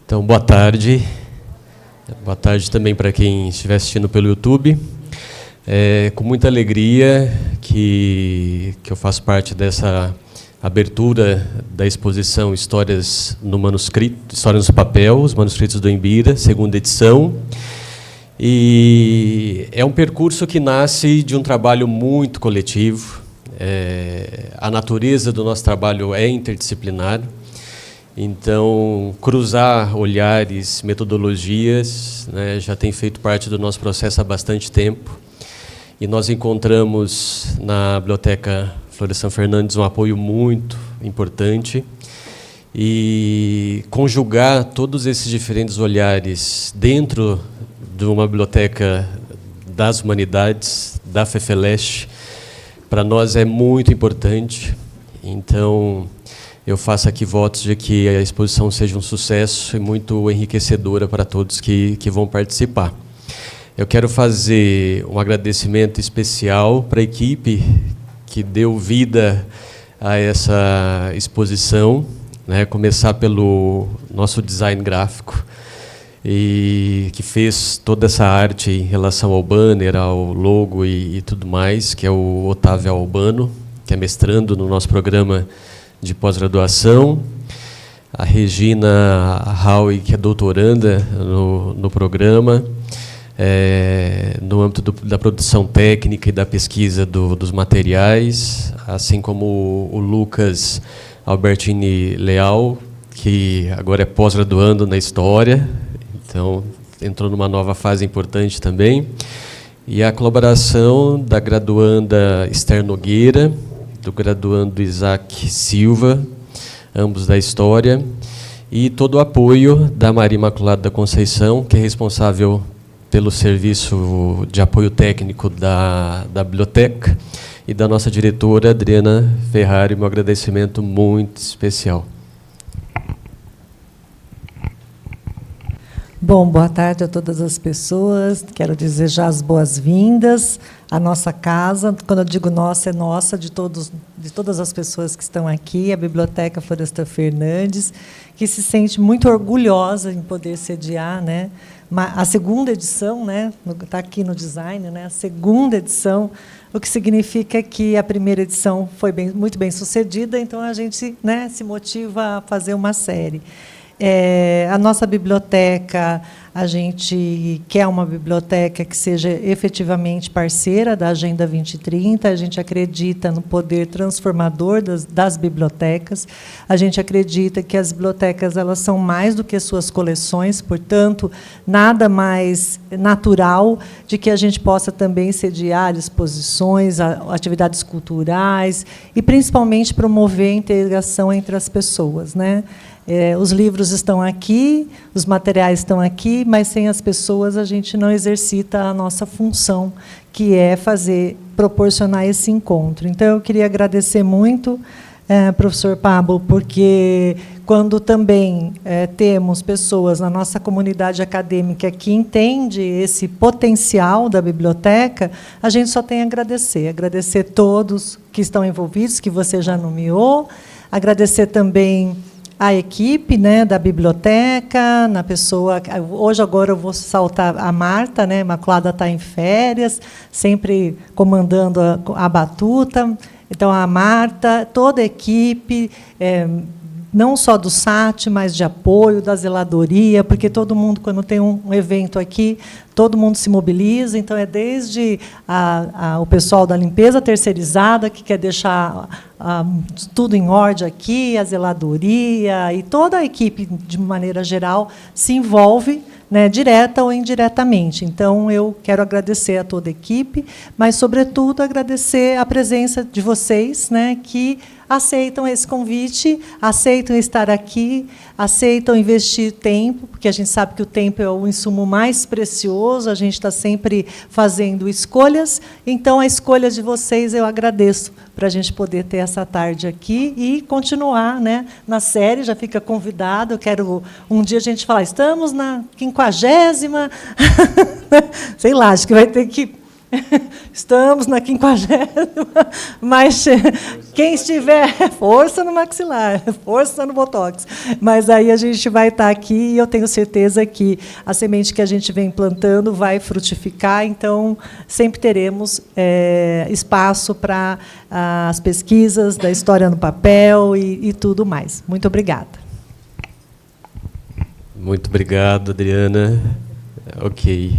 Então, boa tarde. Boa tarde também para quem estiver assistindo pelo YouTube. É com muita alegria que eu faço parte dessa abertura da exposição Histórias no Manuscrito, Histórias no Papel, os Manuscritos do Embira, segunda edição. E é um percurso que nasce de um trabalho muito coletivo. A natureza do nosso trabalho é interdisciplinar. Então, cruzar olhares, metodologias, né, já tem feito parte do nosso processo há bastante tempo. E nós encontramos na Biblioteca Florestan Fernandes um apoio muito importante. E conjugar todos esses diferentes olhares dentro de uma biblioteca das humanidades, da FEFELESH, para nós é muito importante. Então, eu faço aqui votos de que a exposição seja um sucesso e muito enriquecedora para todos que vão participar. Eu quero fazer um agradecimento especial para a equipe que deu vida a essa exposição, né? Começar pelo nosso design gráfico, e que fez toda essa arte em relação ao banner, ao logo e tudo mais, que é o Otávio Albano, que é mestrando no nosso programa de pós-graduação, a Regina Howe, que é doutoranda no programa, no âmbito da produção técnica e da pesquisa dos materiais, assim como o Lucas Albertini Leal, que agora é pós-graduando na História, então entrou numa nova fase importante também, e a colaboração da graduanda Esther Nogueira, do graduando Isaac Silva, ambos da História, e todo o apoio da Maria Imaculada da Conceição, que é responsável pelo serviço de apoio técnico da biblioteca, e da nossa diretora, Adriana Ferrari, meu agradecimento muito especial. Bom, boa tarde a todas as pessoas. Quero desejar as boas-vindas à nossa casa. Quando eu digo nossa, é nossa, de todas as pessoas que estão aqui, a Biblioteca Florestan Fernandes, que se sente muito orgulhosa em poder sediar, né, a segunda edição, né, está aqui no design, né, a segunda edição, o que significa que a primeira edição foi muito bem sucedida, então a gente, né, se motiva a fazer uma série. A nossa biblioteca, a gente quer uma biblioteca que seja efetivamente parceira da Agenda 2030, a gente acredita no poder transformador das bibliotecas, a gente acredita que as bibliotecas elas são mais do que suas coleções, portanto, nada mais natural de que a gente possa também sediar exposições, atividades culturais e, principalmente, promover a integração entre as pessoas, né? Os livros estão aqui, os materiais estão aqui, mas sem as pessoas a gente não exercita a nossa função, que é proporcionar esse encontro. Então, eu queria agradecer muito, professor Pablo, porque quando também temos pessoas na nossa comunidade acadêmica que entende esse potencial da biblioteca, a gente só tem a agradecer. Agradecer todos que estão envolvidos, que você já nomeou, agradecer também a equipe, né, da biblioteca, na pessoa. Hoje, agora, eu vou saltar a Marta, né, Imaculada está em férias, sempre comandando a batuta. Então, a Marta, toda a equipe, não só do SAT, mas de apoio, da zeladoria, porque todo mundo, quando tem um evento aqui, todo mundo se mobiliza, então é desde o pessoal da limpeza terceirizada, que quer deixar tudo em ordem aqui, a zeladoria, e toda a equipe, de maneira geral, se envolve, né, direta ou indiretamente. Então, eu quero agradecer a toda a equipe, mas, sobretudo, agradecer a presença de vocês, né, que aceitam esse convite, aceitam estar aqui, aceitam investir tempo, porque a gente sabe que o tempo é o insumo mais precioso, a gente está sempre fazendo escolhas, então a escolha de vocês eu agradeço para a gente poder ter essa tarde aqui e continuar, né, na série, já fica convidado, eu quero um dia a gente falar, estamos na 50ª, sei lá, acho que vai ter que... Estamos na 50ª, mas... Quem estiver, força no maxilar, força no botox. Mas aí a gente vai estar aqui e eu tenho certeza que a semente que a gente vem plantando vai frutificar, então sempre teremos espaço para as pesquisas da história no papel e tudo mais. Muito obrigada. Muito obrigado, Adriana. Ok.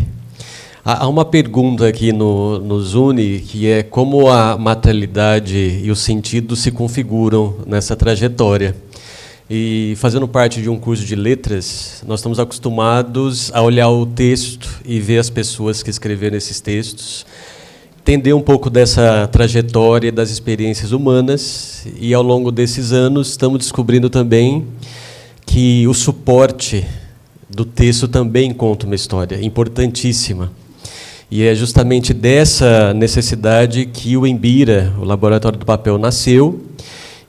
Há uma pergunta aqui nos une, que é como a materialidade e o sentido se configuram nessa trajetória. E, fazendo parte de um curso de letras, nós estamos acostumados a olhar o texto e ver as pessoas que escreveram esses textos, entender um pouco dessa trajetória, das experiências humanas, e, ao longo desses anos, estamos descobrindo também que o suporte do texto também conta uma história importantíssima. E é justamente dessa necessidade que o Embira, o Laboratório do Papel, nasceu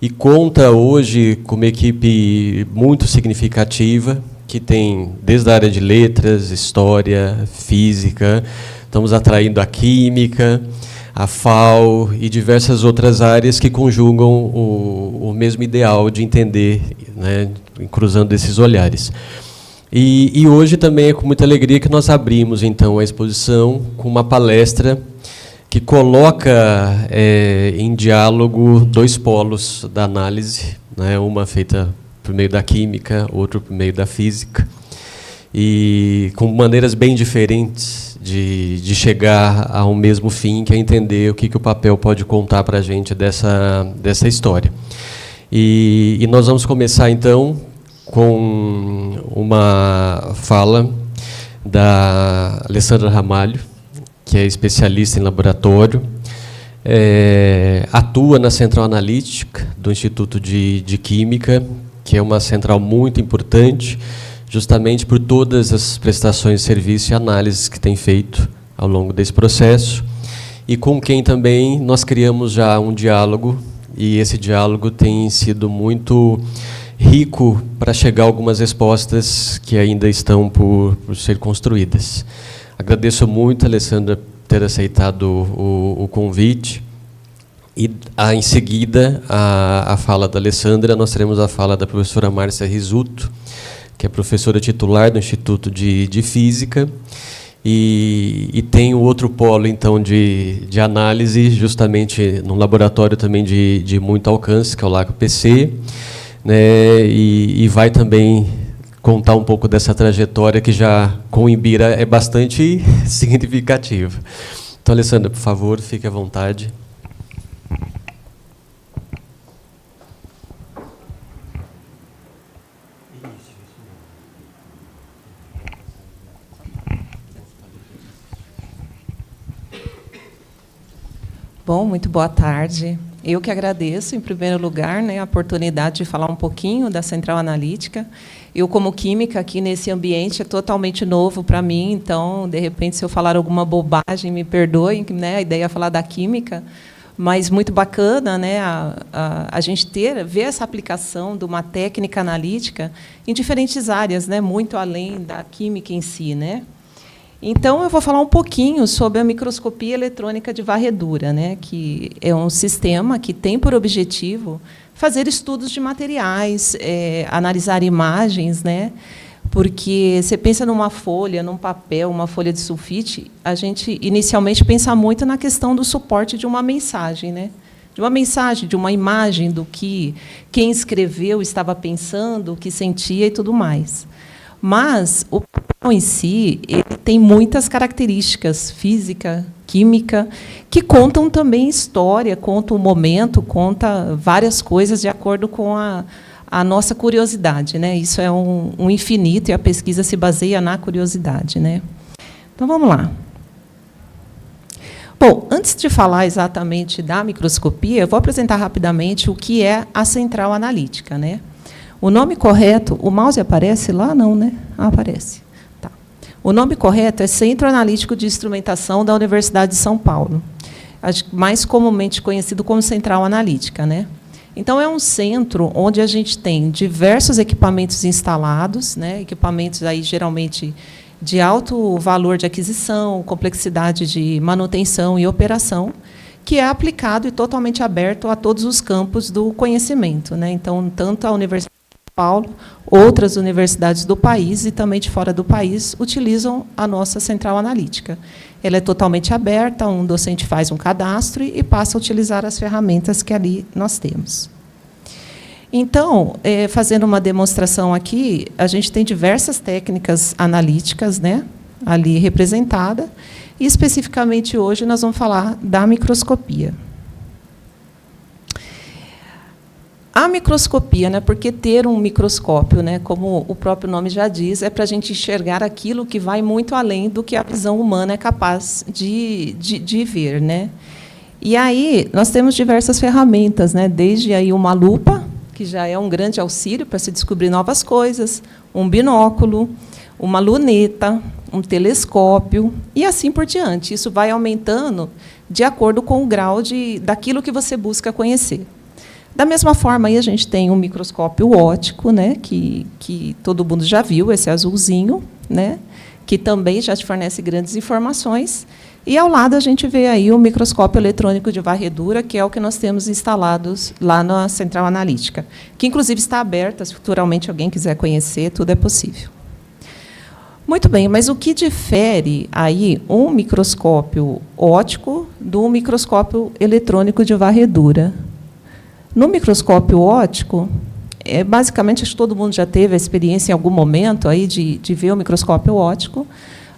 e conta hoje com uma equipe muito significativa, que tem desde a área de letras, história, física, estamos atraindo a química, a FAO e diversas outras áreas que conjugam o mesmo ideal de entender, né, cruzando esses olhares. E hoje também é com muita alegria que nós abrimos, então, a exposição com uma palestra que coloca em diálogo dois polos da análise, né, uma feita por meio da química, outra por meio da física, e com maneiras bem diferentes de chegar ao mesmo fim, que é entender o que o papel pode contar para a gente dessa história. E nós vamos começar, então, com uma fala da Alessandra Ramalho, que é especialista em laboratório, atua na Central Analítica do Instituto de Química, que é uma central muito importante, justamente por todas as prestações de serviço e análises que tem feito ao longo desse processo, e com quem também nós criamos já um diálogo, e esse diálogo tem sido muito rico para chegar a algumas respostas que ainda estão por ser construídas. Agradeço muito, Alessandra, ter aceitado o convite. E, em seguida, a fala da Alessandra, nós teremos a fala da professora Márcia Risuto, que é professora titular do Instituto de Física, e tem o outro polo, então, de análise, justamente num laboratório também de muito alcance, que é o LACO-PC, né, e vai também contar um pouco dessa trajetória que já, com o Embira, é bastante significativa. Então, Alessandra, por favor, fique à vontade. Bom, muito boa tarde. Eu que agradeço, em primeiro lugar, né, a oportunidade de falar um pouquinho da Central Analítica. Eu, como química, aqui nesse ambiente é totalmente novo para mim, então, de repente, se eu falar alguma bobagem, me perdoem, né, a ideia é falar da química, mas muito bacana, né, a gente ver essa aplicação de uma técnica analítica em diferentes áreas, né, muito além da química em si, né. Então, eu vou falar um pouquinho sobre a microscopia eletrônica de varredura, né, que é um sistema que tem por objetivo fazer estudos de materiais, analisar imagens, né, porque você pensa numa folha, num papel, uma folha de sulfite, a gente inicialmente pensa muito na questão do suporte de uma mensagem, né, de uma mensagem, de uma imagem do que quem escreveu estava pensando, o que sentia e tudo mais. Mas o papel em si ele tem muitas características física, química, que contam também história, contam o momento, conta várias coisas de acordo com a nossa curiosidade, né? Isso é um infinito e a pesquisa se baseia na curiosidade, né? Então vamos lá. Bom, antes de falar exatamente da microscopia, eu vou apresentar rapidamente o que é a Central Analítica, né? O nome correto, o mouse aparece lá? Não, né? Ah, aparece. Tá. O nome correto é Centro Analítico de Instrumentação da Universidade de São Paulo, mais comumente conhecido como Central Analítica, né? Então, é um centro onde a gente tem diversos equipamentos instalados, né? Equipamentos aí, geralmente, de alto valor de aquisição, complexidade de manutenção e operação, que é aplicado e totalmente aberto a todos os campos do conhecimento, né? Então, tanto a Universidade de São Paulo, outras universidades do país e também de fora do país utilizam a nossa central analítica. Ela é totalmente aberta, um docente faz um cadastro e passa a utilizar as ferramentas que ali nós temos. Então, fazendo uma demonstração aqui, a gente tem diversas técnicas analíticas, né, ali representada, e especificamente hoje nós vamos falar da microscopia. A microscopia, né, porque ter um microscópio, né, como o próprio nome já diz, é para a gente enxergar aquilo que vai muito além do que a visão humana é capaz de ver, né? E aí nós temos diversas ferramentas, né, desde aí uma lupa, que já é um grande auxílio para se descobrir novas coisas, um binóculo, uma luneta, um telescópio, e assim por diante. Isso vai aumentando de acordo com o grau daquilo que você busca conhecer. Da mesma forma, aí a gente tem um microscópio óptico, né, que todo mundo já viu, esse azulzinho, né, que também já te fornece grandes informações. E, ao lado, a gente vê aí o microscópio eletrônico de varredura, que é o que nós temos instalados lá na central analítica, que, inclusive, está aberta, se futuramente alguém quiser conhecer, tudo é possível. Muito bem, mas o que difere aí um microscópio óptico do microscópio eletrônico de varredura? No microscópio óptico, basicamente, acho que todo mundo já teve a experiência em algum momento aí de ver o microscópio óptico,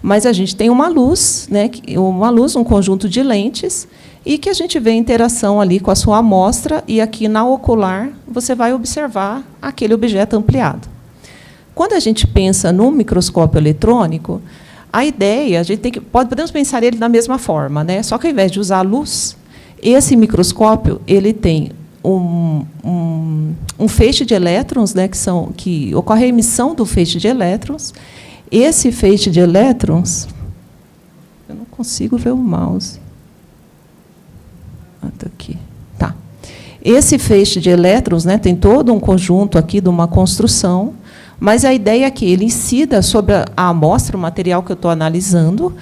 mas a gente tem uma luz, né, um conjunto de lentes, e que a gente vê a interação ali com a sua amostra, e aqui na ocular você vai observar aquele objeto ampliado. Quando a gente pensa no microscópio eletrônico, a ideia, a gente podemos pensar ele da mesma forma, né? Só que, ao invés de usar a luz, esse microscópio ele tem um feixe de elétrons, né, que ocorre a emissão do feixe de elétrons. Esse feixe de elétrons, eu não consigo ver o mouse. Está aqui. Tá. Esse feixe de elétrons, né, tem todo um conjunto aqui de uma construção, mas a ideia é que ele incida sobre a amostra, o material que eu estou analisando,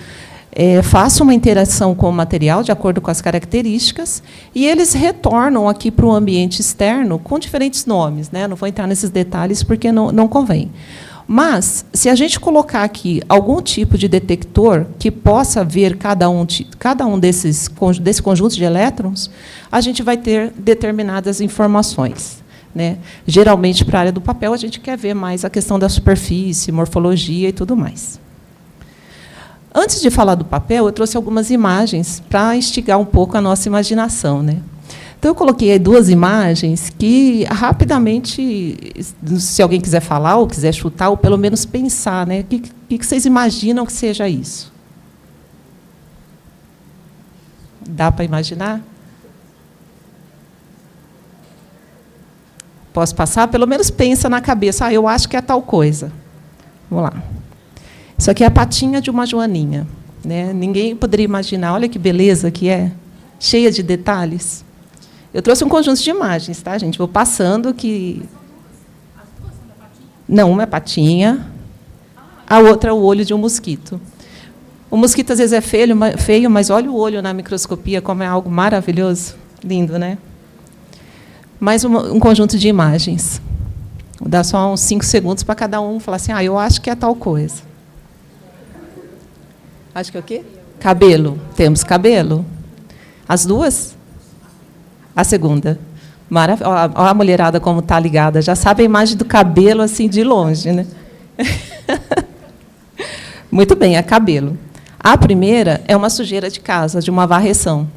faça uma interação com o material, de acordo com as características, e eles retornam aqui para o ambiente externo com diferentes nomes, né? Não vou entrar nesses detalhes, porque não convém. Mas, se a gente colocar aqui algum tipo de detector que possa ver cada um desse conjunto de elétrons, a gente vai ter determinadas informações, né? Geralmente, para a área do papel, a gente quer ver mais a questão da superfície, morfologia e tudo mais. Antes de falar do papel, eu trouxe algumas imagens para instigar um pouco a nossa imaginação, né? Então, eu coloquei aí 2 imagens que, rapidamente, se alguém quiser falar, ou quiser chutar, ou pelo menos pensar, né? O que vocês imaginam que seja isso? Dá para imaginar? Posso passar? Pelo menos pensa na cabeça. Eu acho que é tal coisa. Vamos lá. Isso aqui é a patinha de uma joaninha, né? Ninguém poderia imaginar. Olha que beleza que é, cheia de detalhes. Eu trouxe um conjunto de imagens, tá, gente? Vou passando que... As 2 são da patinha? Não, uma é patinha, a outra é o olho de um mosquito. O mosquito, às vezes, é feio, mas olha o olho na microscopia, como é algo maravilhoso. Lindo, né? Mais um conjunto de imagens. Vou dar só uns 5 segundos para cada um falar assim, eu acho que é tal coisa. Acho que é o quê? Cabelo. Temos cabelo. As 2? A segunda. Maravilha. Olha a mulherada como está ligada. Já sabe a imagem do cabelo assim de longe, né? Muito bem, é cabelo. A primeira é uma sujeira de casa, de uma varreção.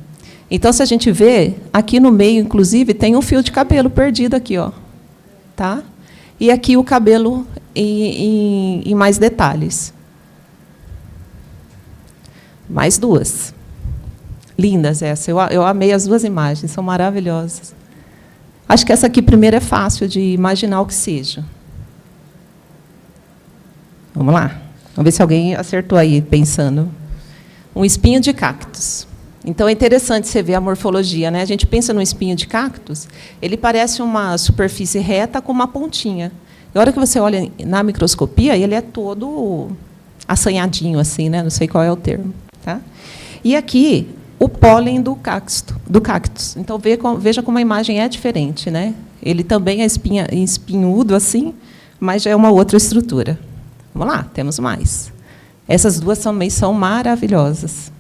Então, se a gente vê, aqui no meio, inclusive, tem um fio de cabelo perdido aqui, ó. Tá? E aqui o cabelo em mais detalhes. Mais 2. Lindas essa. Eu amei as 2 imagens, são maravilhosas. Acho que essa aqui primeiro é fácil de imaginar o que seja. Vamos lá. Vamos ver se alguém acertou aí, pensando. Um espinho de cactus. Então, é interessante você ver a morfologia, né? A gente pensa no espinho de cactus, ele parece uma superfície reta com uma pontinha. E a hora que você olha na microscopia, ele é todo assanhadinho, assim, né? Não sei qual é o termo. Tá? E aqui o pólen do cactus. Então, veja como a imagem é diferente, né? Ele também é espinhudo, assim, mas já é uma outra estrutura. Vamos lá, temos mais. Essas duas também são maravilhosas.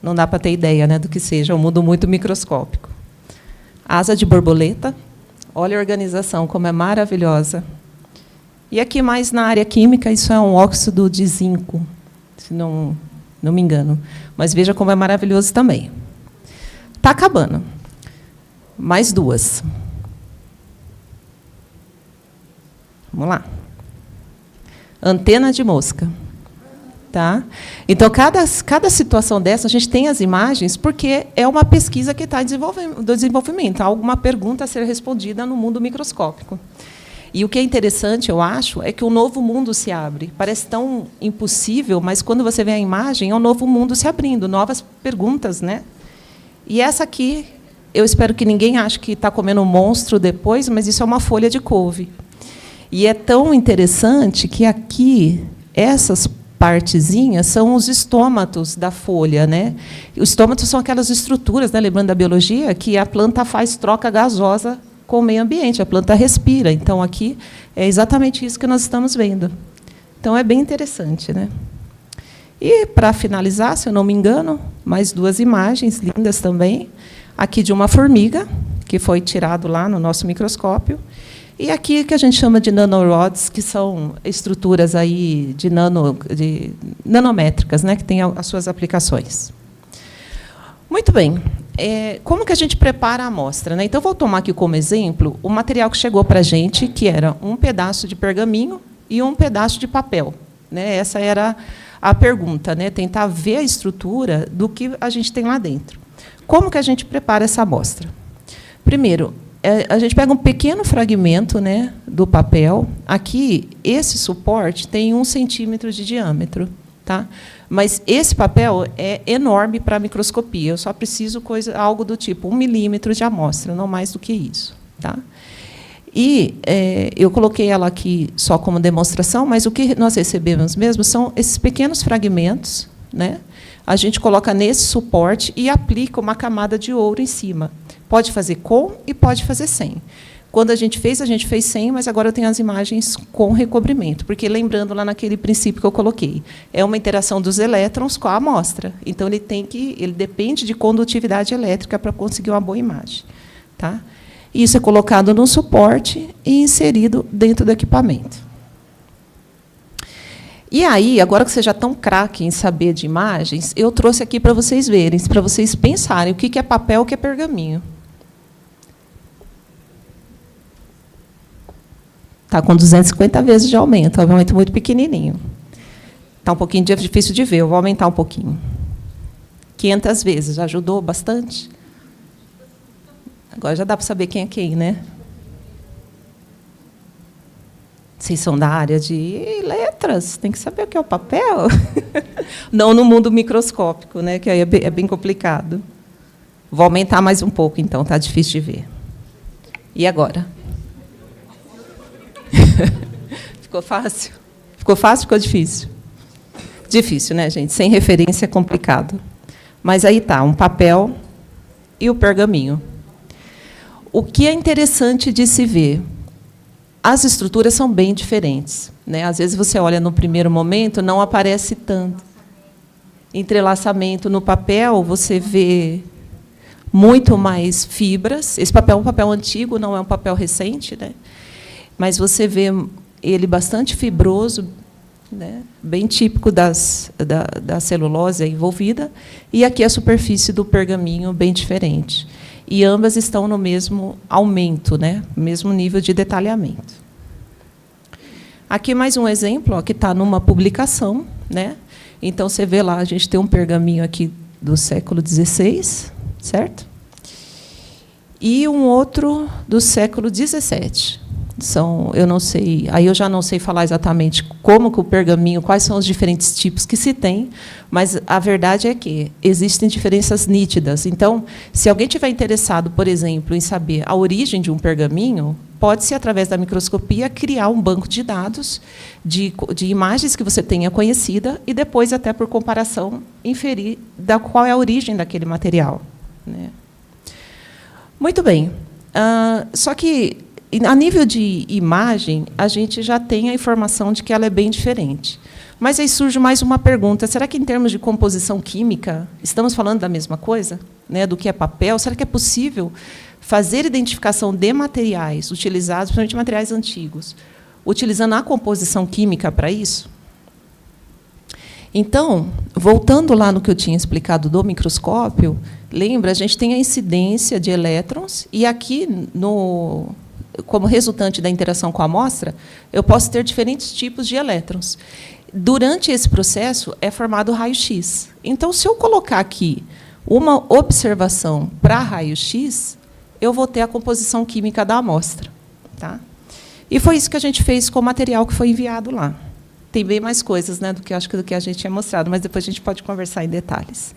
Não dá para ter ideia, né, do que seja, é um mundo muito microscópico. Asa de borboleta. Olha a organização, como é maravilhosa. E aqui, mais na área química, isso é um óxido de zinco, se não me engano. Mas veja como é maravilhoso também. Está acabando. Mais duas. Vamos lá. Antena de mosca. Tá? Então, cada situação dessa, a gente tem as imagens, porque é uma pesquisa que está em desenvolvimento. Há alguma pergunta a ser respondida no mundo microscópico. E o que é interessante, eu acho, é que um novo mundo se abre. Parece tão impossível, mas, quando você vê a imagem, é um novo mundo se abrindo, novas perguntas, né? E essa aqui, eu espero que ninguém ache que está comendo um monstro depois, mas isso é uma folha de couve. E é tão interessante que aqui, essas partezinhas são os estômatos da folha, né? Os estômatos são aquelas estruturas, né, lembrando da biologia, que a planta faz troca gasosa com o meio ambiente, a planta respira. Então, aqui é exatamente isso que nós estamos vendo. Então, é bem interessante, né? E, para finalizar, se eu não me engano, mais duas imagens lindas também. Aqui de uma formiga, que foi tirado lá no nosso microscópio. E aqui que a gente chama de nanorods, que são estruturas aí de nanométricas, né, que têm as suas aplicações. Muito bem. Como que a gente prepara a amostra, né? Então, vou tomar aqui como exemplo o material que chegou para a gente, que era um pedaço de pergaminho e um pedaço de papel, né? Essa era a pergunta, né? Tentar ver a estrutura do que a gente tem lá dentro. Como que a gente prepara essa amostra? Primeiro, a gente pega um pequeno fragmento, né, do papel. Aqui, esse suporte tem 1 centímetro de diâmetro. Tá? Mas esse papel é enorme para a microscopia. Eu só preciso algo do tipo 1 milímetro de amostra, não mais do que isso. Tá? E eu coloquei ela aqui só como demonstração, mas o que nós recebemos mesmo são esses pequenos fragmentos, né? A gente coloca nesse suporte e aplica uma camada de ouro em cima. Pode fazer com e pode fazer sem. Quando a gente fez sem, mas agora eu tenho as imagens com recobrimento, porque, lembrando lá naquele princípio que eu coloquei, é uma interação dos elétrons com a amostra. Então, ele depende de condutividade elétrica para conseguir uma boa imagem. Tá? Isso é colocado no suporte e inserido dentro do equipamento. E aí, agora que vocês já estão craque em saber de imagens, eu trouxe aqui para vocês verem, para vocês pensarem o que é papel e o que é pergaminho. Está com 250 vezes de aumento, obviamente muito pequenininho. Está um pouquinho difícil de ver, eu vou aumentar um pouquinho. 500 vezes, ajudou bastante? Agora já dá para saber quem é quem, né? Vocês são da área de letras, tem que saber o que é o papel. Não no mundo microscópico, né, que aí é bem complicado. Vou aumentar mais um pouco, então, está difícil de ver. E agora? Ficou fácil? Ficou fácil ou ficou difícil? Difícil, né, gente? Sem referência é complicado. Mas aí está, um papel e o pergaminho. O que é interessante de se ver? As estruturas são bem diferentes, né? Às vezes você olha no primeiro momento, não aparece tanto entrelaçamento. No papel, você vê muito mais fibras. Esse papel é um papel antigo, não é um papel recente, né? Mas você vê ele bastante fibroso, né? Bem típico da celulose envolvida, e aqui a superfície do pergaminho bem diferente. E ambas estão no mesmo aumento, né? Mesmo nível de detalhamento. Aqui mais um exemplo, ó, que está numa publicação, né? Então, você vê lá, a gente tem um pergaminho aqui do século XVI, certo? E um outro do século XVII. eu não sei, aí eu já não sei falar exatamente como que o pergaminho, quais são os diferentes tipos que se tem, mas a verdade é que existem diferenças nítidas. Então, se alguém tiver interessado, por exemplo, em saber a origem de um pergaminho, pode-se, através da microscopia, criar um banco de dados de imagens que você tenha conhecida e depois, até por comparação, inferir qual é a origem daquele material, né? Muito bem. Só que, a nível de imagem, a gente já tem a informação de que ela é bem diferente. Mas aí surge mais uma pergunta: será que, em termos de composição química, estamos falando da mesma coisa, né, do que é papel? Será que é possível fazer identificação de materiais utilizados, principalmente materiais antigos, utilizando a composição química para isso? Então, voltando lá no que eu tinha explicado do microscópio, lembra, a gente tem a incidência de elétrons, e aqui, como resultante da interação com a amostra, eu posso ter diferentes tipos de elétrons. Durante esse processo, é formado o raio-x. Então, se eu colocar aqui uma observação para raio-x, eu vou ter a composição química da amostra. Tá? E foi isso que a gente fez com o material que foi enviado lá. Tem bem mais coisas, né, do que a gente tinha mostrado, mas depois a gente pode conversar em detalhes.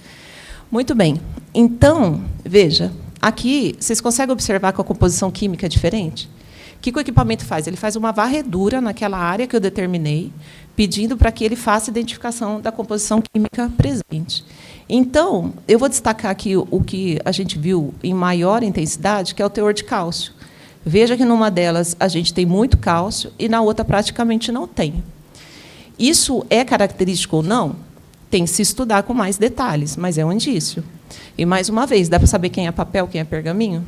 Muito bem. Então, veja, aqui vocês conseguem observar que a composição química é diferente? O que o equipamento faz? Ele faz uma varredura naquela área que eu determinei, pedindo para que ele faça a identificação da composição química presente. Então, eu vou destacar aqui o que a gente viu em maior intensidade, que é o teor de cálcio. Veja que, numa delas, a gente tem muito cálcio e, na outra, praticamente não tem. Isso é característico ou não? Tem que se estudar com mais detalhes, mas é um indício. E, mais uma vez, dá para saber quem é papel, quem é pergaminho?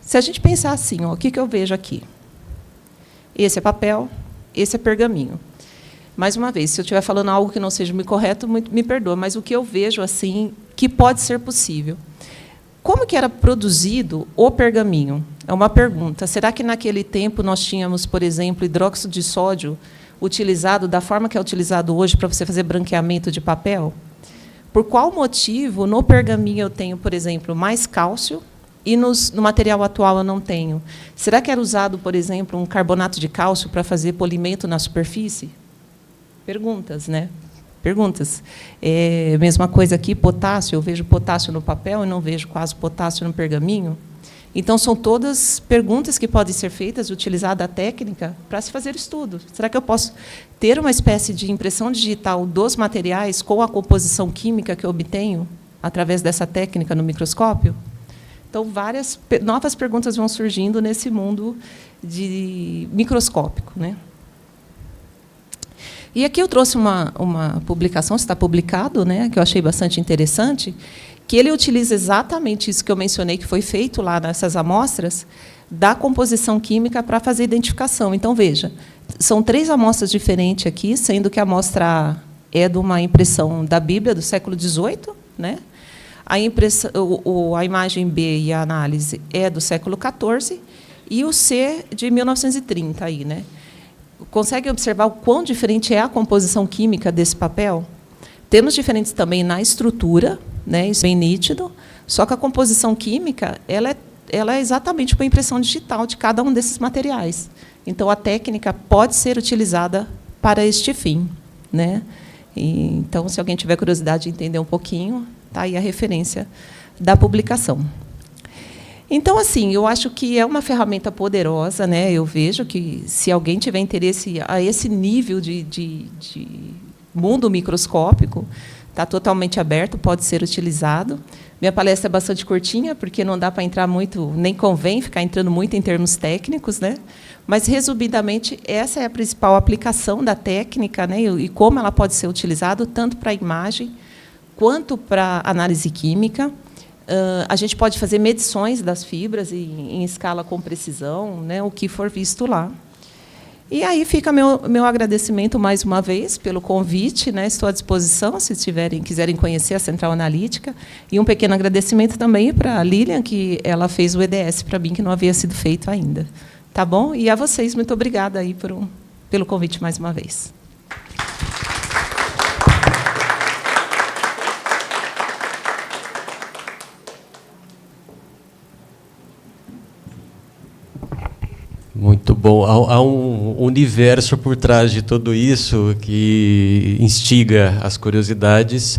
Se a gente pensar assim, ó, o que eu vejo aqui? Esse é papel, esse é pergaminho. Mais uma vez, se eu estiver falando algo que não seja muito correto, me perdoa, mas o que eu vejo assim, que pode ser possível. Como que era produzido o pergaminho? É uma pergunta. Será que, naquele tempo, nós tínhamos, por exemplo, hidróxido de sódio utilizado da forma que é utilizado hoje para você fazer branqueamento de papel? Por qual motivo, no pergaminho, eu tenho, por exemplo, mais cálcio e no material atual eu não tenho? Será que era usado, por exemplo, um carbonato de cálcio para fazer polimento na superfície? Perguntas, né? Perguntas. Mesma coisa aqui, potássio. Eu vejo potássio no papel e não vejo quase potássio no pergaminho. Então, são todas perguntas que podem ser feitas, utilizada a técnica, para se fazer estudo. Será que eu posso ter uma espécie de impressão digital dos materiais com a composição química que eu obtenho através dessa técnica no microscópio? Então, várias novas perguntas vão surgindo nesse mundo microscópico, né? E aqui eu trouxe uma publicação, está publicado, né, que eu achei bastante interessante, que ele utiliza exatamente isso que eu mencionei, que foi feito lá nessas amostras, da composição química para fazer identificação. Então, veja, são 3 amostras diferentes aqui, sendo que a amostra A é de uma impressão da Bíblia, do século XVIII, né? A imagem B e a análise é do século XIV, e o C de 1930. Aí, né? Conseguem observar o quão diferente é a composição química desse papel? Temos diferentes também na estrutura, né, isso é bem nítido, só que a composição química ela é exatamente uma impressão digital de cada um desses materiais. Então, a técnica pode ser utilizada para este fim, né? Então, se alguém tiver curiosidade de entender um pouquinho, está aí a referência da publicação. Então, assim, eu acho que é uma ferramenta poderosa, né? Eu vejo que, se alguém tiver interesse a esse nível de mundo microscópico, está totalmente aberto, pode ser utilizado. Minha palestra é bastante curtinha, porque não dá para entrar muito, nem convém ficar entrando muito em termos técnicos, né? Mas, resumidamente, essa é a principal aplicação da técnica, né? E como ela pode ser utilizada tanto para a imagem quanto para a análise química. A gente pode fazer medições das fibras em escala com precisão, né, o que for visto lá. E aí fica meu agradecimento mais uma vez pelo convite, né, estou à disposição se quiserem conhecer a Central Analítica, e um pequeno agradecimento também para a Lilian, que ela fez o EDS para mim, que não havia sido feito ainda. Tá bom? E a vocês, muito obrigada aí pelo convite mais uma vez. bom. Há um universo por trás de tudo isso que instiga as curiosidades.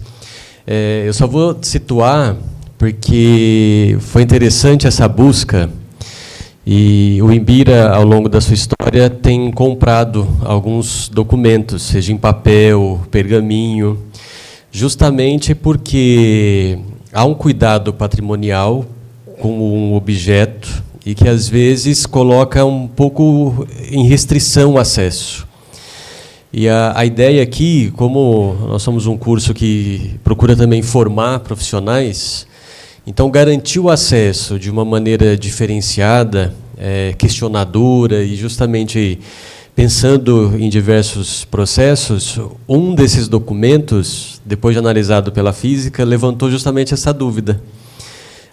Eu só vou situar porque foi interessante essa busca, e o Imbira, ao longo da sua história, tem comprado alguns documentos, seja em papel, pergaminho, justamente porque há um cuidado patrimonial com um objeto e que, às vezes, coloca um pouco em restrição o acesso. E a ideia aqui, como nós somos um curso que procura também formar profissionais, então garantir o acesso de uma maneira diferenciada, questionadora e justamente pensando em diversos processos, um desses documentos, depois de analisado pela física, levantou justamente essa dúvida.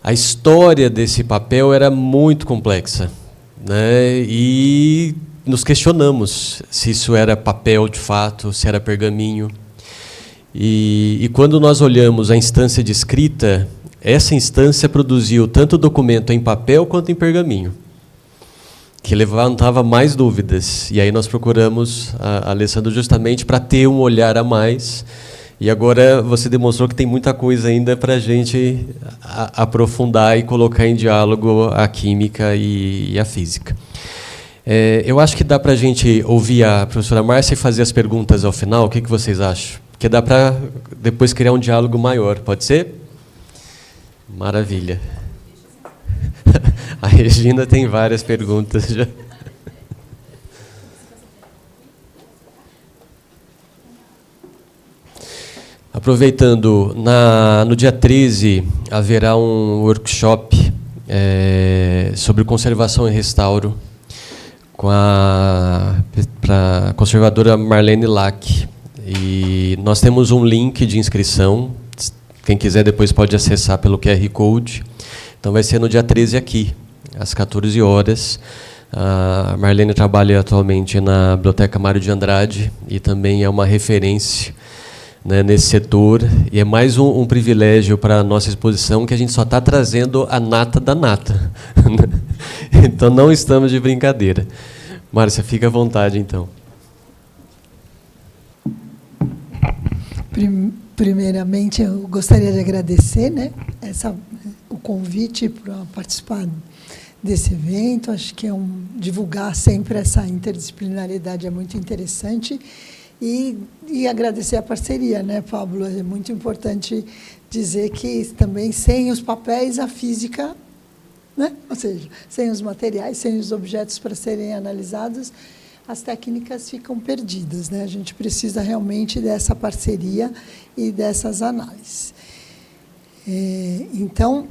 A história desse papel era muito complexa, né? E nos questionamos se isso era papel de fato, se era pergaminho. E quando nós olhamos a instância de escrita, essa instância produziu tanto documento em papel quanto em pergaminho, que levantava mais dúvidas. E aí nós procuramos a Alessandro justamente para ter um olhar a mais. E agora você demonstrou que tem muita coisa ainda para a gente aprofundar e colocar em diálogo a química e a física. Eu acho que dá para a gente ouvir a professora Márcia e fazer as perguntas ao final. O que vocês acham? Porque dá para depois criar um diálogo maior. Pode ser? Maravilha. A Regina tem várias perguntas já. Aproveitando, no dia 13 haverá um workshop sobre conservação e restauro com a conservadora Marlene Lack. E nós temos um link de inscrição. Quem quiser depois pode acessar pelo QR Code. Então vai ser no dia 13 aqui, às 14 horas. A Marlene trabalha atualmente na Biblioteca Mário de Andrade e também é uma referência, né, nesse setor, e é mais um privilégio para a nossa exposição, que a gente só está trazendo a nata da nata. Então não estamos de brincadeira. Márcia, fica à vontade, então. Primeiramente, eu gostaria de agradecer, né, o convite para participar desse evento. Acho que divulgar sempre essa interdisciplinaridade é muito interessante. E agradecer a parceria, né, Pablo? É muito importante dizer que também sem os papéis, a física, né? Ou seja, sem os materiais, sem os objetos para serem analisados, as técnicas ficam perdidas, né? A gente precisa realmente dessa parceria e dessas análises. Então,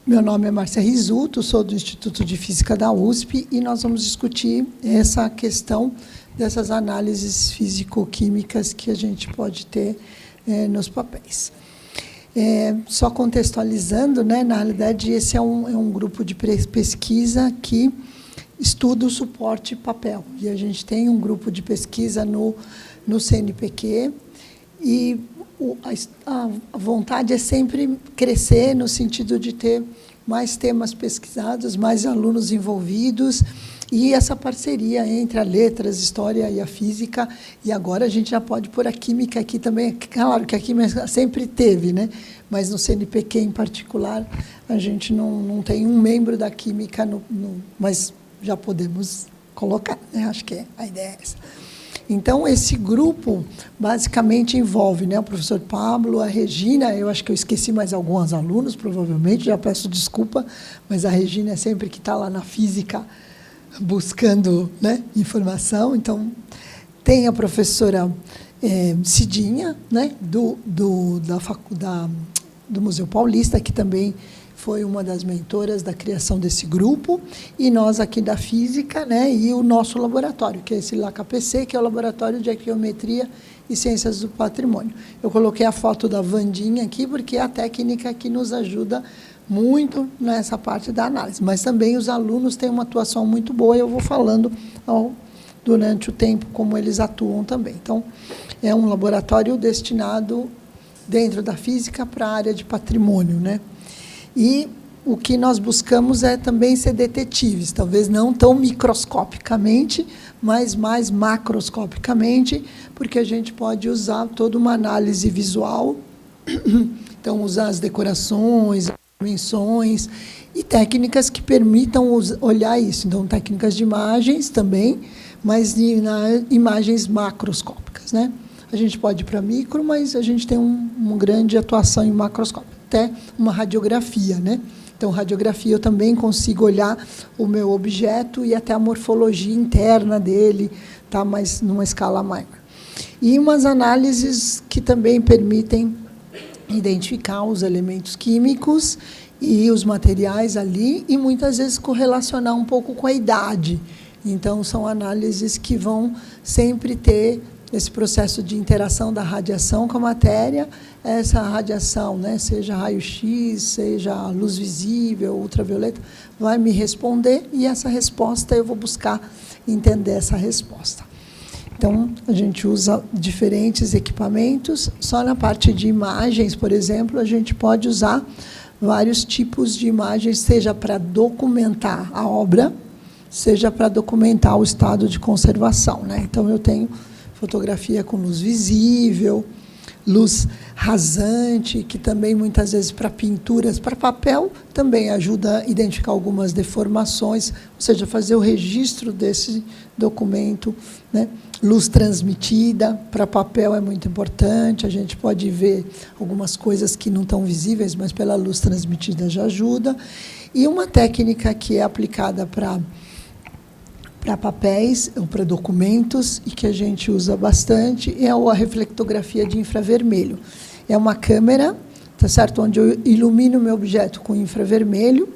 meu nome é Márcia Risuto, sou do Instituto de Física da USP, e nós vamos discutir essa questão dessas análises físico-químicas que a gente pode ter nos papéis. Só contextualizando, né, na realidade, esse é um grupo de pesquisa que estuda o suporte papel. E a gente tem um grupo de pesquisa no CNPq, e a vontade é sempre crescer no sentido de ter mais temas pesquisados, mais alunos envolvidos, e essa parceria entre a letras, história e a física. E agora a gente já pode pôr a química aqui também. Claro que a química sempre teve, né? Mas no CNPq em particular, a gente não tem um membro da química, mas já podemos colocar, né? Acho que a ideia é essa. Então, esse grupo basicamente envolve, né, o professor Pablo, a Regina. Eu acho que eu esqueci mais alguns alunos, provavelmente, já peço desculpa, mas a Regina é sempre que está lá na física buscando, né, informação. Então, tem a professora Cidinha, né, do Museu Paulista, que também foi uma das mentoras da criação desse grupo, e nós aqui da física, né, e o nosso laboratório, que é esse LACAPC, que é o Laboratório de Arqueometria e Ciências do Patrimônio. Eu coloquei a foto da Vandinha aqui, porque é a técnica que nos ajuda muito nessa parte da análise, mas também os alunos têm uma atuação muito boa, e eu vou falando durante o tempo como eles atuam também. Então, é um laboratório destinado, dentro da física, para a área de patrimônio, né? E o que nós buscamos é também ser detetives, talvez não tão microscopicamente, mas mais macroscopicamente, porque a gente pode usar toda uma análise visual, então usar as decorações, as dimensões e técnicas que permitam olhar isso. Então, técnicas de imagens também, mas imagens macroscópicas, né? A gente pode ir para micro, mas a gente tem uma grande atuação em macroscópio, até uma radiografia, né? Então, radiografia eu também consigo olhar o meu objeto e até a morfologia interna dele, tá? Mas numa escala maior. E umas análises que também permitem identificar os elementos químicos e os materiais ali, e muitas vezes correlacionar um pouco com a idade. Então, são análises que vão sempre ter esse processo de interação da radiação com a matéria, essa radiação, né, seja raio-x, seja luz visível, ultravioleta, vai me responder, e essa resposta eu vou buscar entender essa resposta. Então, a gente usa diferentes equipamentos. Só na parte de imagens, por exemplo, a gente pode usar vários tipos de imagens, seja para documentar a obra, seja para documentar o estado de conservação, né? Então, eu tenho fotografia com luz visível, luz rasante, que também muitas vezes para pinturas, para papel, também ajuda a identificar algumas deformações, ou seja, fazer o registro desse documento, né? Luz transmitida, para papel é muito importante, a gente pode ver algumas coisas que não estão visíveis, mas pela luz transmitida já ajuda. E uma técnica que é aplicada para papéis ou para documentos, e que a gente usa bastante, é a reflectografia de infravermelho. É uma câmera, tá certo, onde eu ilumino o meu objeto com infravermelho,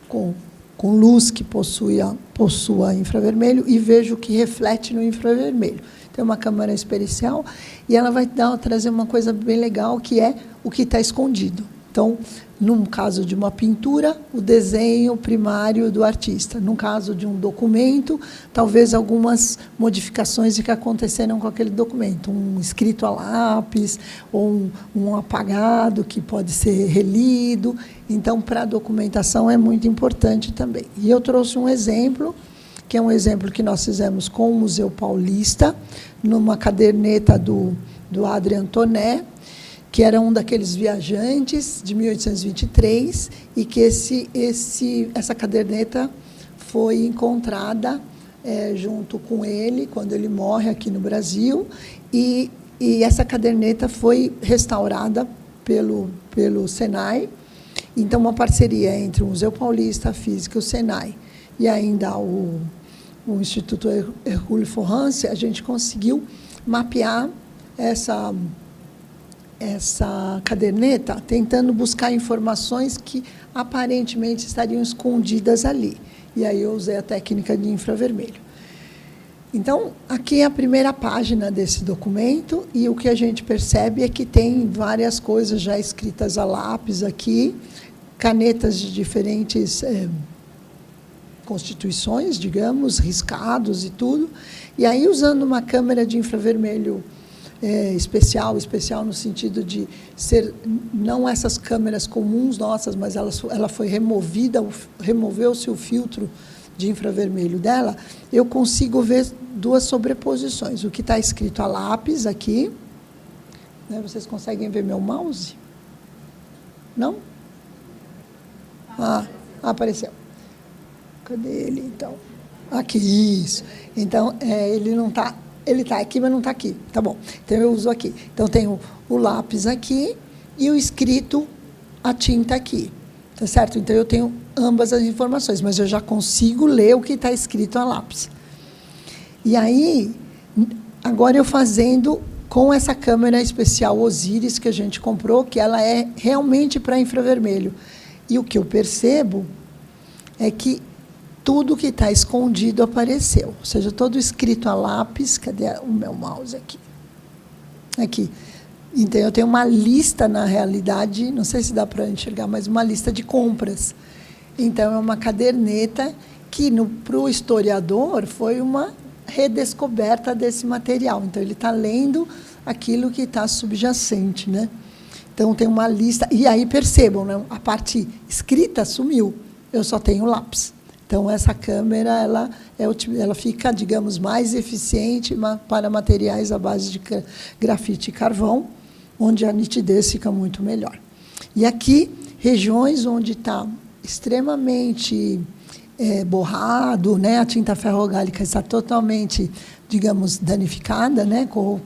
com luz que possua infravermelho, e vejo o que reflete no infravermelho. Tem uma câmera especial, e ela vai trazer uma coisa bem legal, que é o que está escondido. Então, num caso de uma pintura, o desenho primário do artista. Num caso de um documento, talvez algumas modificações que aconteceram com aquele documento. Um escrito a lápis, ou um apagado que pode ser relido. Então, para a documentação é muito importante também. E eu trouxe um exemplo, que é um exemplo que nós fizemos com o Museu Paulista, numa caderneta do Adrien Tonnet, que era um daqueles viajantes de 1823, e que essa caderneta foi encontrada junto com ele, quando ele morre aqui no Brasil, e essa caderneta foi restaurada pelo Senai. Então, uma parceria entre o Museu Paulista, a Física e o Senai, e ainda o Instituto Hercule Poirot, a gente conseguiu mapear essa caderneta, tentando buscar informações que aparentemente estariam escondidas ali. E aí eu usei a técnica de infravermelho. Então, aqui é a primeira página desse documento, e o que a gente percebe é que tem várias coisas já escritas a lápis aqui, canetas de diferentes constituições, digamos, riscados e tudo. E aí, usando uma câmera de infravermelho especial no sentido de ser não essas câmeras comuns nossas, mas ela foi removeu-se o filtro de infravermelho dela, eu consigo ver duas sobreposições. O que está escrito a lápis aqui, né, vocês conseguem ver meu mouse? Não? Apareceu. Cadê ele, então? Aqui, isso. Então, ele não está... Ele está aqui, mas não está aqui. Tá bom. Então, eu uso aqui. Então, tenho o lápis aqui e o escrito, a tinta aqui. Tá certo? Então, eu tenho ambas as informações, mas eu já consigo ler o que está escrito a lápis. E aí, agora eu fazendo com essa câmera especial Osiris que a gente comprou, que ela é realmente para infravermelho. E o que eu percebo é que tudo que está escondido apareceu. Ou seja, todo escrito a lápis. Cadê o meu mouse aqui? Aqui. Então, eu tenho uma lista, na realidade, não sei se dá para enxergar, mas uma lista de compras. Então, é uma caderneta que, para o historiador, foi uma redescoberta desse material. Então, ele está lendo aquilo que está subjacente, né? Então, tem uma lista. E aí, percebam, né? A parte escrita sumiu. Eu só tenho lápis. Então, essa câmera ela fica, digamos, mais eficiente para materiais à base de grafite e carvão, onde a nitidez fica muito melhor. E aqui, regiões onde está extremamente borrado, né? A tinta ferrogálica está totalmente, digamos, danificada, né? com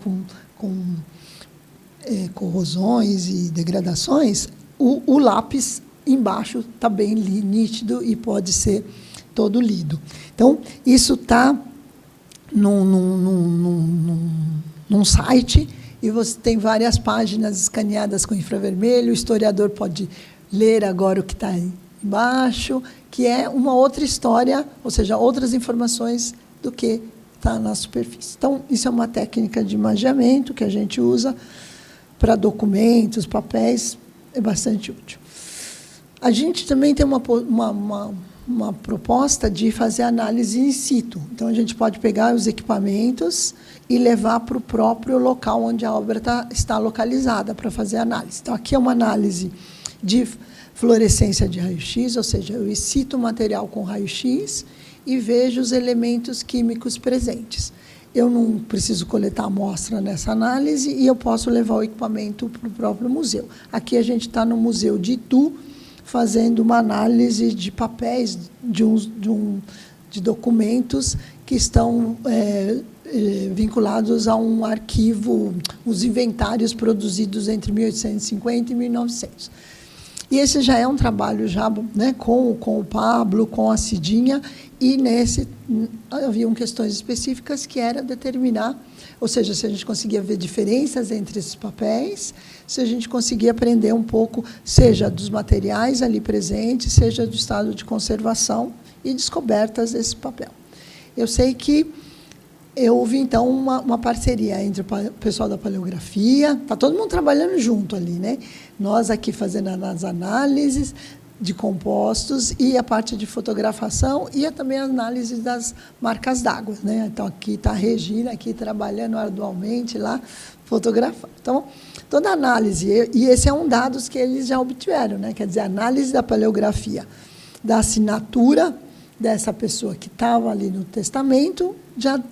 corrosões e degradações, o lápis embaixo está bem nítido e pode ser todo lido. Então, isso está num site, e você tem várias páginas escaneadas com infravermelho, o historiador pode ler agora o que está aí embaixo, que é uma outra história, ou seja, outras informações do que está na superfície. Então, isso é uma técnica de imageamento que a gente usa para documentos, papéis, é bastante útil. A gente também tem uma proposta de fazer análise in situ. Então, a gente pode pegar os equipamentos e levar para o próprio local onde a obra está localizada para fazer análise. Então, aqui é uma análise de fluorescência de raio-x, ou seja, eu excito o material com raio-x e vejo os elementos químicos presentes. Eu não preciso coletar amostra nessa análise e eu posso levar o equipamento para o próprio museu. Aqui a gente está no Museu de Itu, fazendo uma análise de papéis, de documentos que estão vinculados a um arquivo, os inventários produzidos entre 1850 e 1900. E esse já é um trabalho já, né, com o Pablo, com a Cidinha, e nesse haviam questões específicas que era determinar, ou seja, se a gente conseguia ver diferenças entre esses papéis, se a gente conseguia aprender um pouco, seja dos materiais ali presentes, seja do estado de conservação e descobertas desse papel. Eu sei que houve, então, uma parceria entre o pessoal da paleografia, está todo mundo trabalhando junto ali, né? Nós aqui fazendo as análises de compostos e a parte de fotografação e também a análise das marcas d'água, né? Então, aqui está a Regina, aqui trabalhando arduamente lá, fotografando. Então, toda a análise, e esse é um dados que eles já obtiveram, né? Quer dizer, a análise da paleografia, da assinatura dessa pessoa que estava ali no testamento, já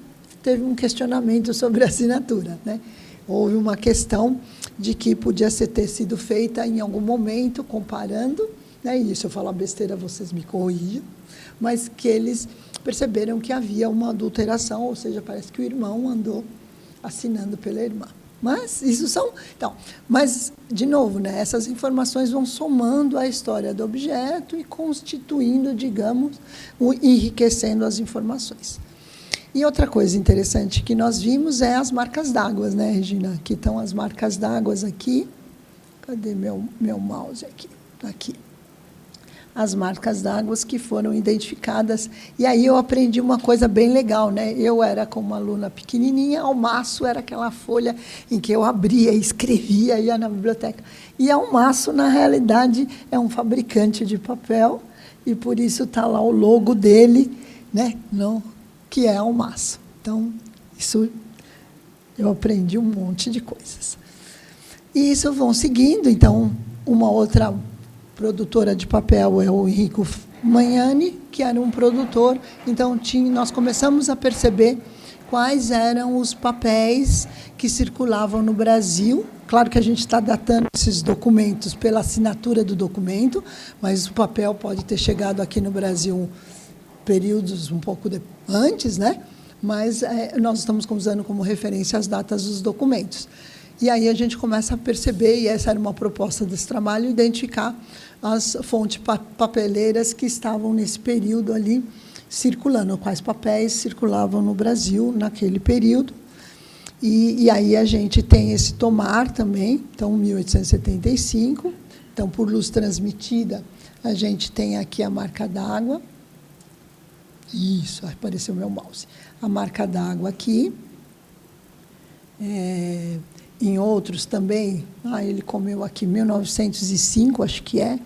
teve um questionamento sobre a assinatura, né? Houve uma questão de que podia ter sido feita em algum momento, comparando, né? E se eu falar besteira, vocês me corrijam, mas que eles perceberam que havia uma adulteração, ou seja, parece que o irmão andou assinando pela irmã. Mas isso são... Então, mas, de novo, né, essas informações vão somando a história do objeto e constituindo, digamos, enriquecendo as informações. E outra coisa interessante que nós vimos é as marcas d'água, né, Regina? Aqui estão as marcas d'água aqui. Cadê meu mouse aqui? Aqui. As marcas d'água que foram identificadas. E aí eu aprendi uma coisa bem legal, né? Eu era como uma aluna pequenininha, ao maço era aquela folha em que eu abria, escrevia, ia na biblioteca. E ao maço, na realidade, é um fabricante de papel, e por isso está lá o logo dele, né? Que é o maço. Então, isso eu aprendi um monte de coisas. E isso vão seguindo. Então, uma outra produtora de papel é o Enrico Magnani, que era um produtor. Então, nós começamos a perceber quais eram os papéis que circulavam no Brasil. Claro que a gente está datando esses documentos pela assinatura do documento, mas o papel pode ter chegado aqui no Brasil períodos um pouco antes, né? Mas nós estamos usando como referência as datas dos documentos. E aí a gente começa a perceber, e essa era uma proposta desse trabalho, identificar as fontes papeleiras que estavam nesse período ali circulando, quais papéis circulavam no Brasil naquele período. E aí a gente tem esse tomar também, então 1875, então por luz transmitida a gente tem aqui a marca d'água. Isso, apareceu meu mouse. A marca d'água aqui. Em outros também, ele comeu aqui 1905, acho que é.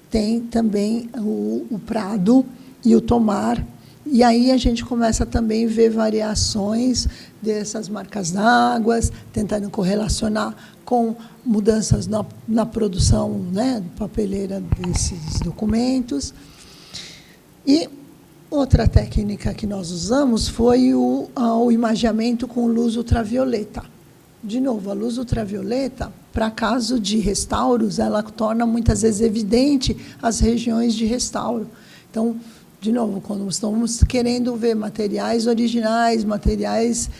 Tem também o Prado e o Tomar, E aí a gente começa também a ver variações dessas marcas d'água, tentando correlacionar com mudanças na produção, né, papeleira desses documentos. E outra técnica que nós usamos foi o imageamento com luz ultravioleta. De novo, a luz ultravioleta, para caso de restauros, ela torna muitas vezes evidente as regiões de restauro. Então, de novo, quando estamos querendo ver materiais originais, materiais,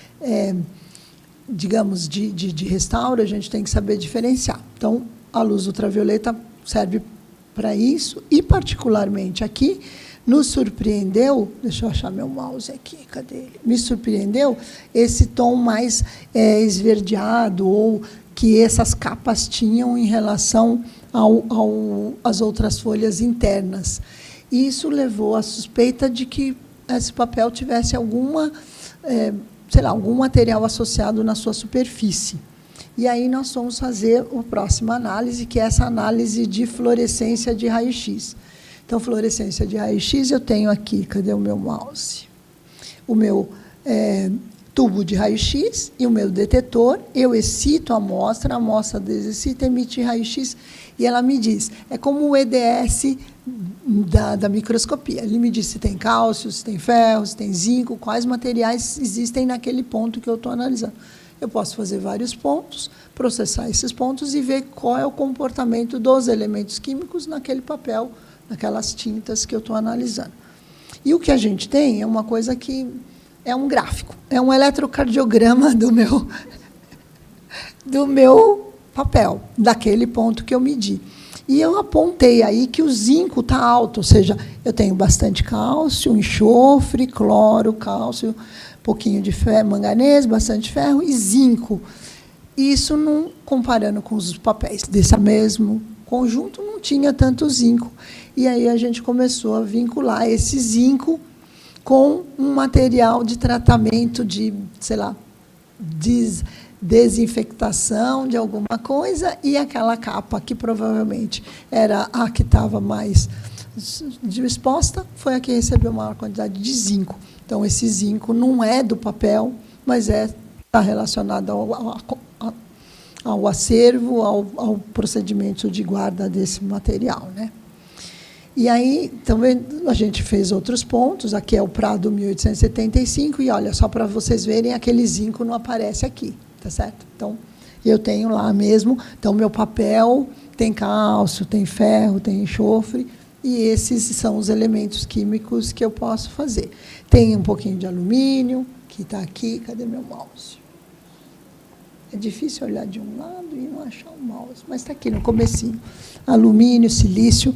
digamos, de restauro, a gente tem que saber diferenciar. Então, a luz ultravioleta serve para isso, e particularmente aqui, nos surpreendeu, deixa eu achar meu mouse aqui, cadê ele? Me surpreendeu esse tom mais esverdeado, ou que essas capas tinham em relação às outras folhas internas. E isso levou à suspeita de que esse papel tivesse algum material associado na sua superfície. E aí nós vamos fazer a próxima análise, que é essa análise de fluorescência de raio-x. Então, fluorescência de raio-x, eu tenho aqui, cadê o meu mouse? O meu tubo de raio-x e o meu detetor. Eu excito a amostra desexcita, emite raio-x, e ela me diz, é como o EDS da microscopia. Ele me diz se tem cálcio, se tem ferro, se tem zinco, quais materiais existem naquele ponto que eu estou analisando. Eu posso fazer vários pontos, processar esses pontos e ver qual é o comportamento dos elementos químicos naquele papel, naquelas tintas que eu estou analisando. E o que a gente tem é uma coisa que é um gráfico, é um eletrocardiograma do meu papel, daquele ponto que eu medi. E eu apontei aí que o zinco está alto, ou seja, eu tenho bastante cálcio, enxofre, cloro, cálcio, pouquinho de ferro, manganês, bastante ferro e zinco. Isso, não, comparando com os papéis desse mesmo conjunto, não tinha tanto zinco. E aí a gente começou a vincular esse zinco com um material de tratamento de, sei lá, desinfectação de alguma coisa, e aquela capa que provavelmente era a que estava mais exposta, foi a que recebeu maior quantidade de zinco. Então, esse zinco não é do papel, mas está relacionado ao acervo, ao procedimento de guarda desse material, né? E aí, também, a gente fez outros pontos. Aqui é o Prado 1875, e olha, só para vocês verem, aquele zinco não aparece aqui, tá certo? Então, eu tenho lá mesmo. Então, meu papel tem cálcio, tem ferro, tem enxofre, e esses são os elementos químicos que eu posso fazer. Tem um pouquinho de alumínio, que está aqui. Cadê meu mouse? É difícil olhar de um lado e não achar o mouse, mas está aqui no comecinho. Alumínio, silício.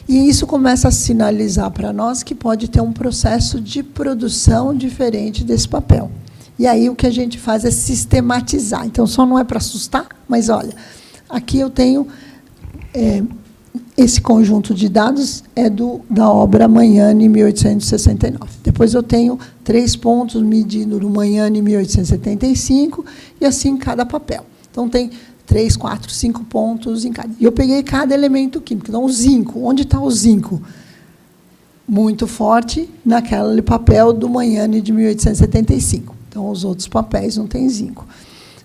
E isso começa a sinalizar para nós que pode ter um processo de produção diferente desse papel. E aí o que a gente faz é sistematizar. Então, só não é para assustar, mas, olha, aqui eu tenho esse conjunto de dados da obra Magnani, 1869. Depois eu tenho 3 pontos medindo no Magnani, 1875, e assim cada papel. Então, tem 3, 4, 5 pontos em cada. E eu peguei cada elemento químico. Então, o zinco. Onde está o zinco? Muito forte naquele papel do Magnani de 1875. Então, os outros papéis não têm zinco.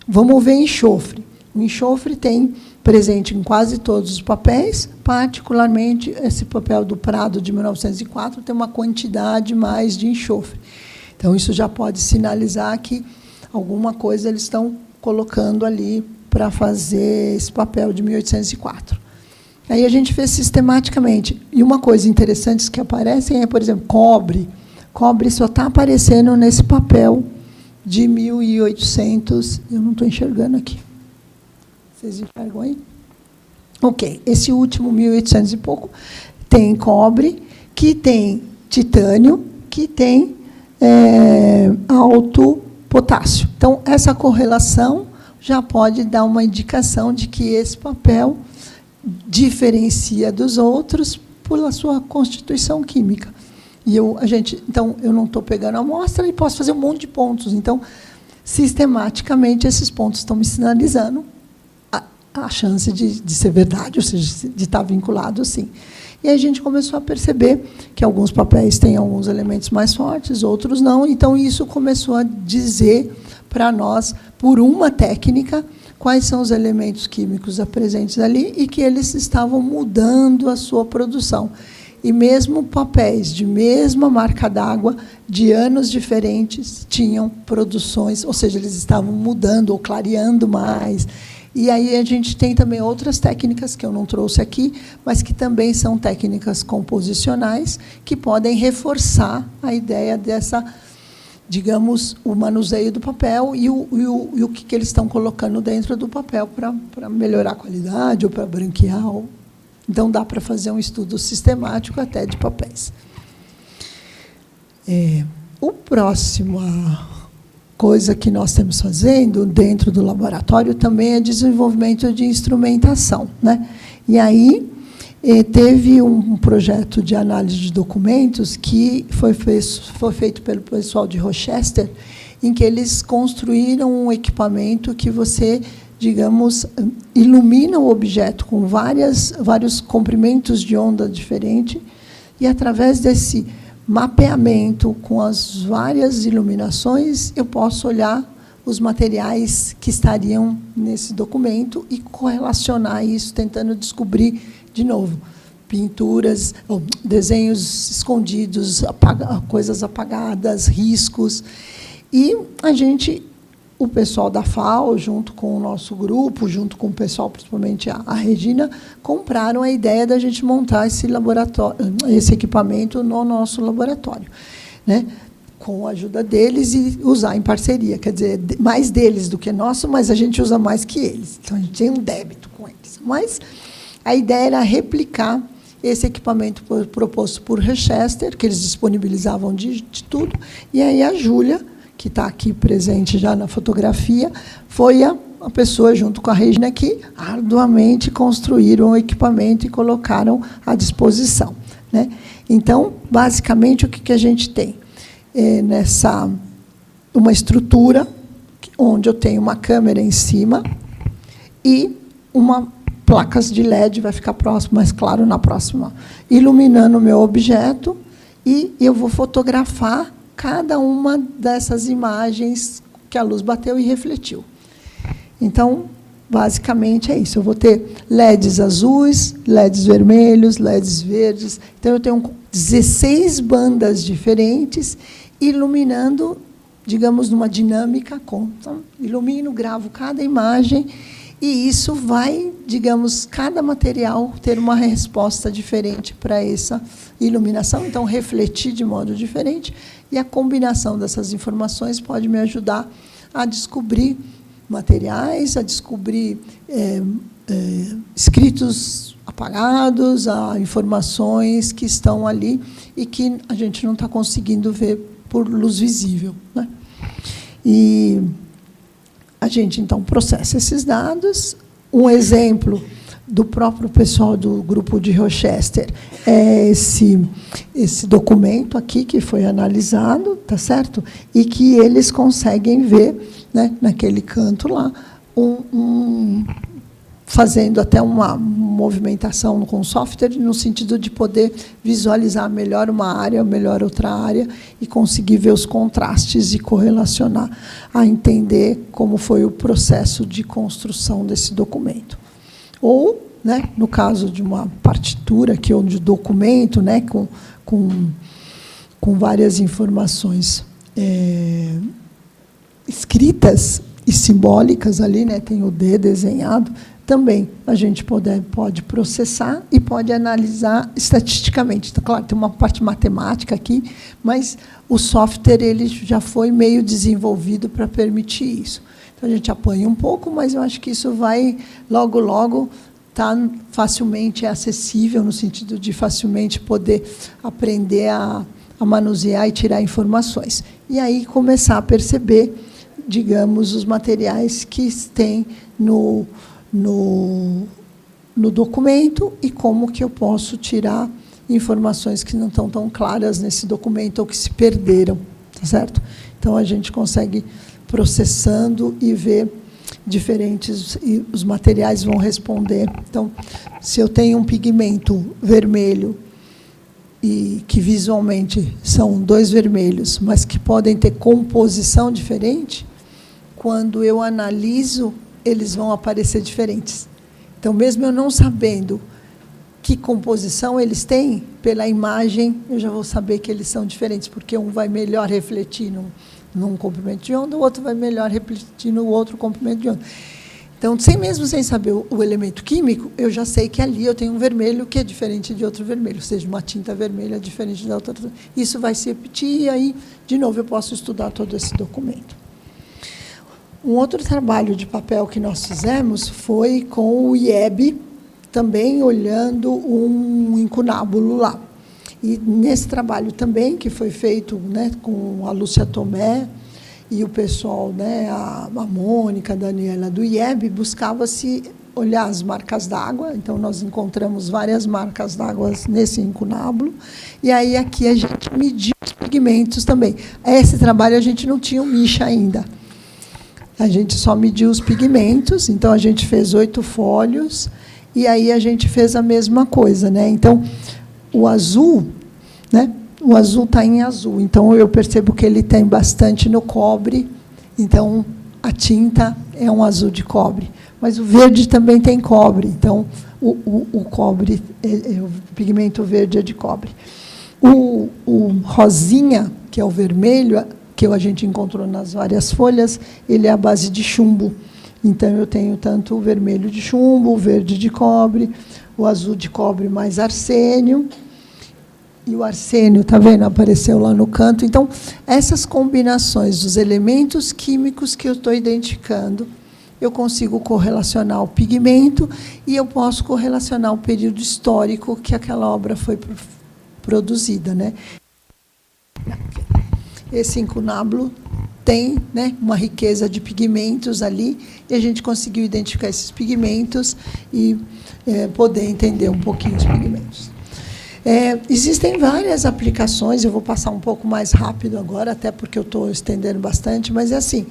Vamos ver enxofre. O enxofre tem presente em quase todos os papéis, particularmente esse papel do Prado de 1904 tem uma quantidade mais de enxofre. Então, isso já pode sinalizar que alguma coisa eles estão colocando ali para fazer esse papel de 1804. Aí a gente fez sistematicamente. E uma coisa interessante que aparecem é, por exemplo, cobre. Cobre só está aparecendo nesse papel de 1800. Eu não estou enxergando aqui. Vocês enxergam aí? Ok. Esse último, 1800 e pouco, tem cobre, que tem titânio, que tem alto potássio. Então, essa correlação já pode dar uma indicação de que esse papel diferencia dos outros pela sua constituição química. E então, eu não estou pegando a amostra e posso fazer um monte de pontos. Então, sistematicamente, esses pontos estão me sinalizando a chance de ser verdade, ou seja, de estar vinculado, sim. E aí a gente começou a perceber que alguns papéis têm alguns elementos mais fortes, outros não. Então, isso começou a dizer para nós, por uma técnica, quais são os elementos químicos presentes ali e que eles estavam mudando a sua produção. E mesmo papéis de mesma marca d'água, de anos diferentes, tinham produções, ou seja, eles estavam mudando ou clareando mais. E aí a gente tem também outras técnicas que eu não trouxe aqui, mas que também são técnicas composicionais, que podem reforçar a ideia dessa, digamos, o manuseio do papel e o que eles estão colocando dentro do papel para melhorar a qualidade ou para branquear. Então, dá para fazer um estudo sistemático até de papéis. O próximo coisa que nós estamos fazendo dentro do laboratório também é desenvolvimento de instrumentação, né? E aí teve um projeto de análise de documentos que foi feito pelo pessoal de Rochester, em que eles construíram um equipamento que você, digamos, ilumina o objeto com vários comprimentos de onda diferentes, e, através desse mapeamento com as várias iluminações, eu posso olhar os materiais que estariam nesse documento e correlacionar isso, tentando descobrir, de novo, pinturas, desenhos escondidos, coisas apagadas, riscos. E o pessoal da FAO, junto com o nosso grupo, junto com o pessoal, principalmente a Regina, compraram a ideia da gente montar esse equipamento no nosso laboratório, né? Com a ajuda deles e usar em parceria. Quer dizer, mais deles do que nosso, mas a gente usa mais que eles. Então, a gente tem um débito com eles. Mas a ideia era replicar esse equipamento proposto por Rochester, que eles disponibilizavam de tudo, e aí a Júlia, que está aqui presente já na fotografia, foi a pessoa, junto com a Regina, que arduamente construíram o equipamento e colocaram à disposição, né? Então, basicamente, o que a gente tem? Uma estrutura onde eu tenho uma câmera em cima e placas de LED, vai ficar mais claro na próxima, iluminando o meu objeto, e eu vou fotografar cada uma dessas imagens que a luz bateu e refletiu. Então, basicamente, é isso. Eu vou ter LEDs azuis, LEDs vermelhos, LEDs verdes. Então, eu tenho 16 bandas diferentes, iluminando, digamos, numa dinâmica. Então, ilumino, gravo cada imagem, e isso vai, digamos, cada material ter uma resposta diferente para essa iluminação, então refletir de modo diferente, e a combinação dessas informações pode me ajudar a descobrir materiais, a descobrir escritos apagados, a informações que estão ali e que a gente não está conseguindo ver por luz visível, né? E a gente, então, processa esses dados. Um exemplo do próprio pessoal do grupo de Rochester é esse documento aqui, que foi analisado, tá certo? E que eles conseguem ver, né, naquele canto lá, fazendo até uma movimentação com software, no sentido de poder visualizar melhor uma área, melhor outra área, e conseguir ver os contrastes e correlacionar, a entender como foi o processo de construção desse documento. Ou, né, no caso de uma partitura, que é um documento, né, com várias informações escritas e simbólicas ali, né, tem o D desenhado, também a gente pode processar e pode analisar estatisticamente. Então, claro, tem uma parte matemática aqui, mas o software ele já foi meio desenvolvido para permitir isso. Então, a gente apanha um pouco, mas eu acho que isso vai, logo, logo, estar facilmente acessível, no sentido de facilmente poder aprender a manusear e tirar informações. E aí começar a perceber, digamos, os materiais que tem no documento e como que eu posso tirar informações que não estão tão claras nesse documento ou que se perderam, tá certo? Então, a gente consegue, processando e ver diferentes e os materiais vão responder. Então, se eu tenho um pigmento vermelho e que visualmente são 2 vermelhos, mas que podem ter composição diferente, quando eu analiso, eles vão aparecer diferentes. Então, mesmo eu não sabendo que composição eles têm, pela imagem, eu já vou saber que eles são diferentes, porque um vai melhor refletir num comprimento de onda, o outro vai melhor refletir no outro comprimento de onda. Então, sem saber o elemento químico, eu já sei que ali eu tenho um vermelho que é diferente de outro vermelho, ou seja, uma tinta vermelha é diferente da outra. Isso vai se repetir e aí, de novo, eu posso estudar todo esse documento. Um outro trabalho de papel que nós fizemos foi com o IEB, também olhando um incunábulo lá. E nesse trabalho também, que foi feito, né, com a Lúcia Tomé e o pessoal, né, a Mônica, a Daniela do IEB, buscava-se olhar as marcas d'água. Então, nós encontramos várias marcas d'água nesse incunábulo. E aí, aqui, a gente mediu os pigmentos também. Esse trabalho, a gente não tinha o MICHA ainda. A gente só mediu os pigmentos. Então, a gente fez 8 fólios. E aí, a gente fez a mesma coisa, né? Então, o azul, né? O azul está em azul, então eu percebo que ele tem bastante no cobre, então a tinta é um azul de cobre. Mas o verde também tem cobre, então o cobre, o pigmento verde é de cobre. O rosinha, que é o vermelho, que a gente encontrou nas várias folhas, ele é à base de chumbo. Então, eu tenho tanto o vermelho de chumbo, o verde de cobre, o azul de cobre mais arsênio. E o arsênio, está vendo? Apareceu lá no canto. Então, essas combinações dos elementos químicos que eu estou identificando, eu consigo correlacionar o pigmento e eu posso correlacionar o período histórico que aquela obra foi produzida, né? Esse incunábulo tem, né, uma riqueza de pigmentos ali, e a gente conseguiu identificar esses pigmentos e poder entender um pouquinho os pigmentos. Existem várias aplicações, eu vou passar um pouco mais rápido agora, até porque eu estou estendendo bastante, mas é assim,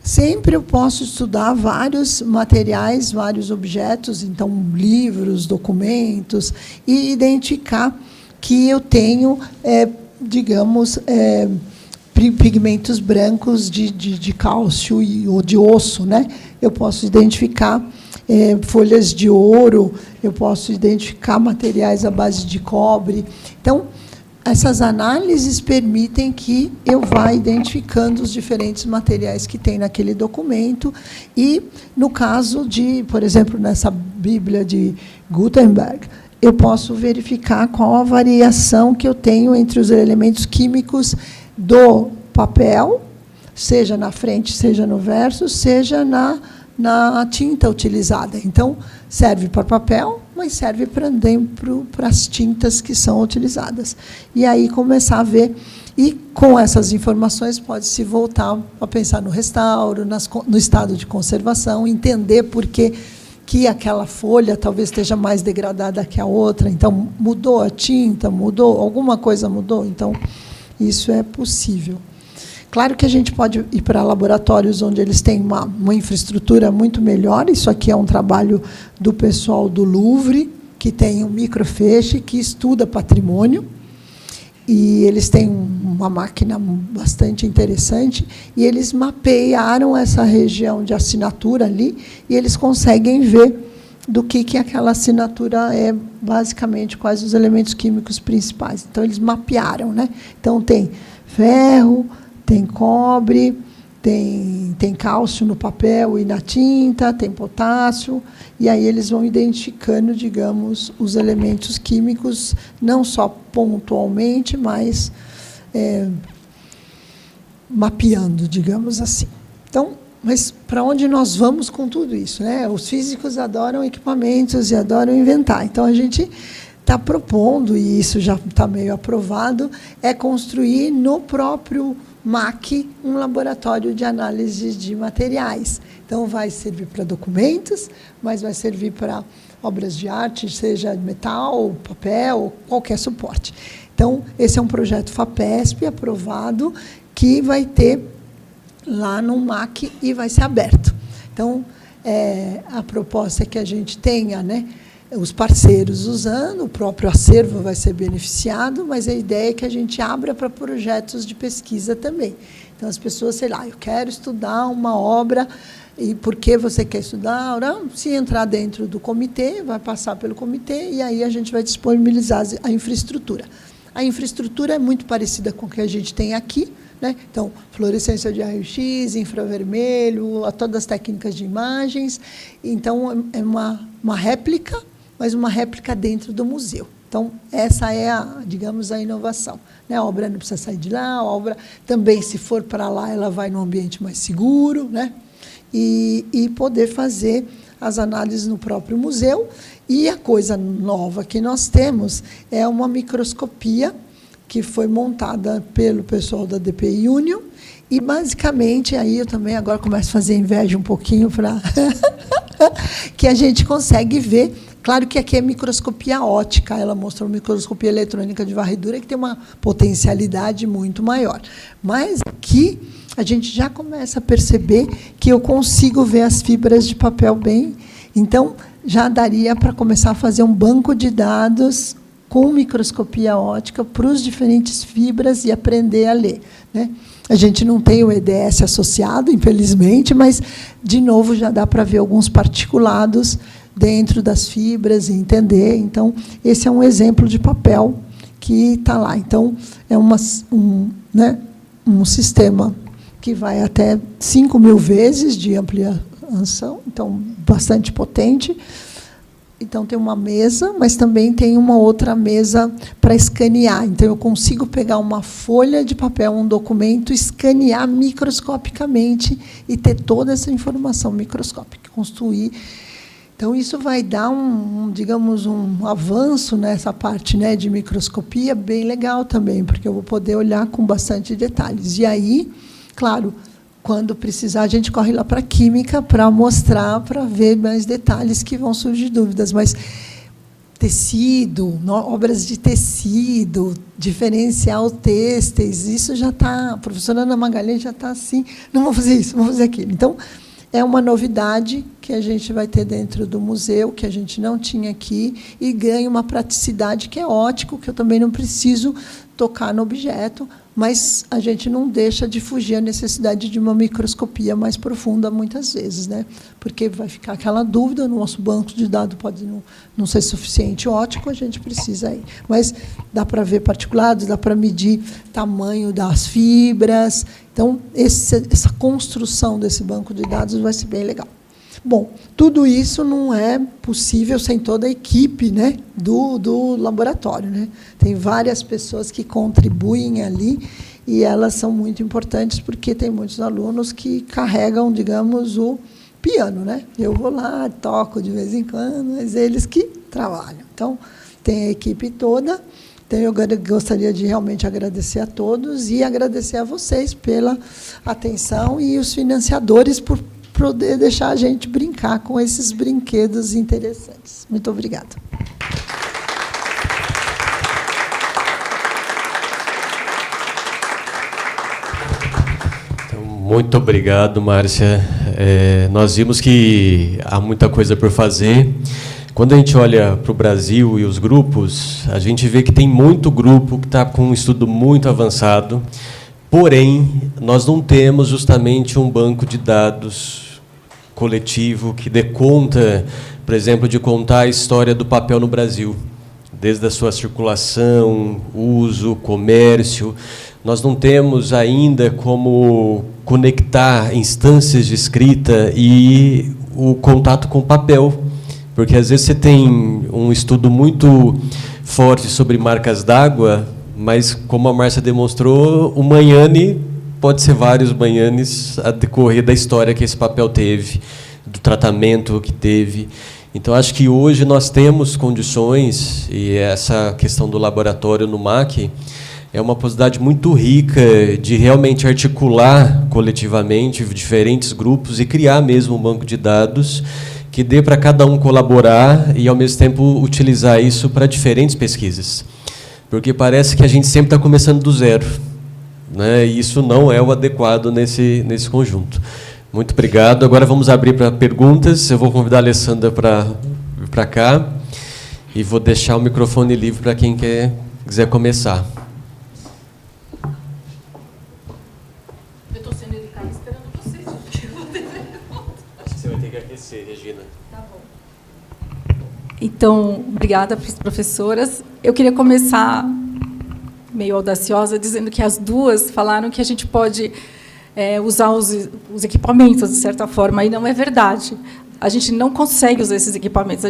sempre eu posso estudar vários materiais, vários objetos, então livros, documentos, e identificar que eu tenho, digamos, pigmentos brancos de cálcio ou de osso, né? Eu posso identificar folhas de ouro, eu posso identificar materiais à base de cobre. Então, essas análises permitem que eu vá identificando os diferentes materiais que tem naquele documento. E, no caso de, por exemplo, nessa Bíblia de Gutenberg, eu posso verificar qual a variação que eu tenho entre os elementos químicos do papel, seja na frente, seja no verso, seja na tinta utilizada. Então, serve para papel, mas serve para as tintas que são utilizadas. E aí começar a ver, e com essas informações pode-se voltar a pensar no restauro, no estado de conservação, entender por que aquela folha talvez esteja mais degradada que a outra. Então, mudou a tinta, mudou, alguma coisa mudou. Então, isso é possível. Claro que a gente pode ir para laboratórios onde eles têm uma infraestrutura muito melhor. Isso aqui é um trabalho do pessoal do Louvre, que tem um microfeixe que estuda patrimônio. E eles têm uma máquina bastante interessante. E eles mapearam essa região de assinatura ali, e eles conseguem ver do que aquela assinatura é, basicamente, quais os elementos químicos principais. Então, eles mapearam, né? Então, tem ferro, tem cobre, tem cálcio no papel e na tinta, tem potássio, e aí eles vão identificando, digamos, os elementos químicos, não só pontualmente, mas mapeando, digamos assim. Então, mas para onde nós vamos com tudo isso, né? Os físicos adoram equipamentos e adoram inventar. Então, a gente está propondo, e isso já está meio aprovado, é construir no próprio MAC um laboratório de análise de materiais. Então, vai servir para documentos, mas vai servir para obras de arte, seja metal, papel, qualquer suporte. Então, esse é um projeto FAPESP aprovado, que vai ter lá no MAC e vai ser aberto. Então, a proposta é que a gente tenha, né, os parceiros usando, o próprio acervo vai ser beneficiado, mas a ideia é que a gente abra para projetos de pesquisa também. Então, as pessoas, sei lá, eu quero estudar uma obra, e por que você quer estudar? Não, se entrar dentro do comitê, vai passar pelo comitê, e aí a gente vai disponibilizar a infraestrutura. A infraestrutura é muito parecida com o que a gente tem aqui, né? Então, fluorescência de raio-x, infravermelho, todas as técnicas de imagens. Então, é uma réplica, mas uma réplica dentro do museu. Então, essa é, digamos, a inovação, né? A obra não precisa sair de lá, a obra também, se for para lá, ela vai num ambiente mais seguro, né? E poder fazer as análises no próprio museu. E a coisa nova que nós temos é uma microscopia que foi montada pelo pessoal da DPI Union, e, basicamente, aí eu também agora começo a fazer inveja um pouquinho para que a gente consegue ver. Claro que aqui é microscopia ótica, ela mostra uma microscopia eletrônica de varredura que tem uma potencialidade muito maior. Mas aqui a gente já começa a perceber que eu consigo ver as fibras de papel bem. Então, já daria para começar a fazer um banco de dados com microscopia ótica para os diferentes fibras e aprender a ler, né? A gente não tem o EDS associado, infelizmente, mas, de novo, já dá para ver alguns particulados dentro das fibras e entender. Então, esse é um exemplo de papel que está lá. Então, é um sistema que vai até 5.000 vezes de ampliação, então, bastante potente. Então, tem uma mesa, mas também tem uma outra mesa para escanear. Então, eu consigo pegar uma folha de papel, um documento, escanear microscopicamente e ter toda essa informação microscópica, construir. Então, isso vai dar digamos, um avanço nessa parte, né, de microscopia bem legal também, porque eu vou poder olhar com bastante detalhes. E aí, claro, quando precisar, a gente corre lá para a química para mostrar, para ver mais detalhes que vão surgir dúvidas. Mas tecido, obras de tecido, diferencial têxteis, isso já está, a professora Ana Magalhães já está assim, não vou fazer isso, vou fazer aquilo. Então, é uma novidade que a gente vai ter dentro do museu, que a gente não tinha aqui, e ganha uma praticidade que é ótimo, que eu também não preciso tocar no objeto, mas a gente não deixa de fugir a necessidade de uma microscopia mais profunda, muitas vezes, né? Porque vai ficar aquela dúvida, no nosso banco de dados pode não ser suficiente ótico, a gente precisa ir. Mas dá para ver particulados, dá para medir tamanho das fibras. Então, essa construção desse banco de dados vai ser bem legal. Bom, tudo isso não é possível sem toda a equipe, né, do laboratório, né? Tem várias pessoas que contribuem ali e elas são muito importantes porque tem muitos alunos que carregam, digamos, o piano, né? Eu vou lá, toco de vez em quando, mas eles que trabalham. Então, tem a equipe toda. Então, eu gostaria de realmente agradecer a todos e agradecer a vocês pela atenção e os financiadores por poder deixar a gente brincar com esses brinquedos interessantes. Muito obrigada. Então, muito obrigado, Márcia. Nós vimos que há muita coisa por fazer. Quando a gente olha para o Brasil e os grupos, a gente vê que tem muito grupo que está com um estudo muito avançado, porém, nós não temos justamente um banco de dados coletivo que dê conta, por exemplo, de contar a história do papel no Brasil, desde a sua circulação, uso, comércio. Nós não temos ainda como conectar instâncias de escrita e o contato com o papel, porque às vezes você tem um estudo muito forte sobre marcas d'água, mas, como a Márcia demonstrou, o Magnani pode ser vários Magnanis a decorrer da história que esse papel teve, do tratamento que teve. Então, acho que hoje nós temos condições, e essa questão do laboratório no MAC é uma possibilidade muito rica de realmente articular coletivamente diferentes grupos e criar mesmo um banco de dados que dê para cada um colaborar e, ao mesmo tempo, utilizar isso para diferentes pesquisas. Porque parece que a gente sempre está começando do zero, né? E isso não é o adequado nesse conjunto. Muito obrigado. Agora vamos abrir para perguntas. Eu vou convidar a Alessandra para vir para cá e vou deixar o microfone livre para quem quiser começar. Eu estou sendo educada esperando vocês. Acho que você vai ter que aquecer, Regina. Tá bom. Então, obrigada para as professoras. Eu queria começar meio audaciosa, dizendo que as duas falaram que a gente pode usar os equipamentos, de certa forma, e não é verdade. A gente não consegue usar esses equipamentos.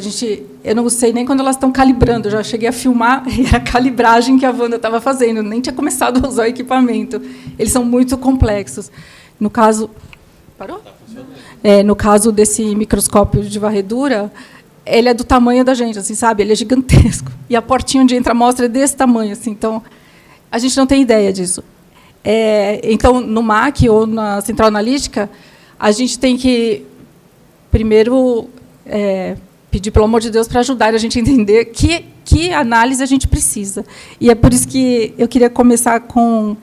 Eu não sei nem quando elas estão calibrando. Eu já cheguei a filmar e era a calibragem que a Wanda estava fazendo. Eu nem tinha começado a usar o equipamento. Eles são muito complexos. No caso... Parou? No caso desse microscópio de varredura, ele é do tamanho da gente, assim, sabe? Ele é gigantesco. E a portinha onde entra a amostra é desse tamanho. Assim, então, a gente não tem ideia disso. Então, no MAC ou na Central Analítica, a gente tem que, primeiro, pedir, pelo amor de Deus, para ajudar a gente a entender que análise a gente precisa. E é por isso que eu queria começar com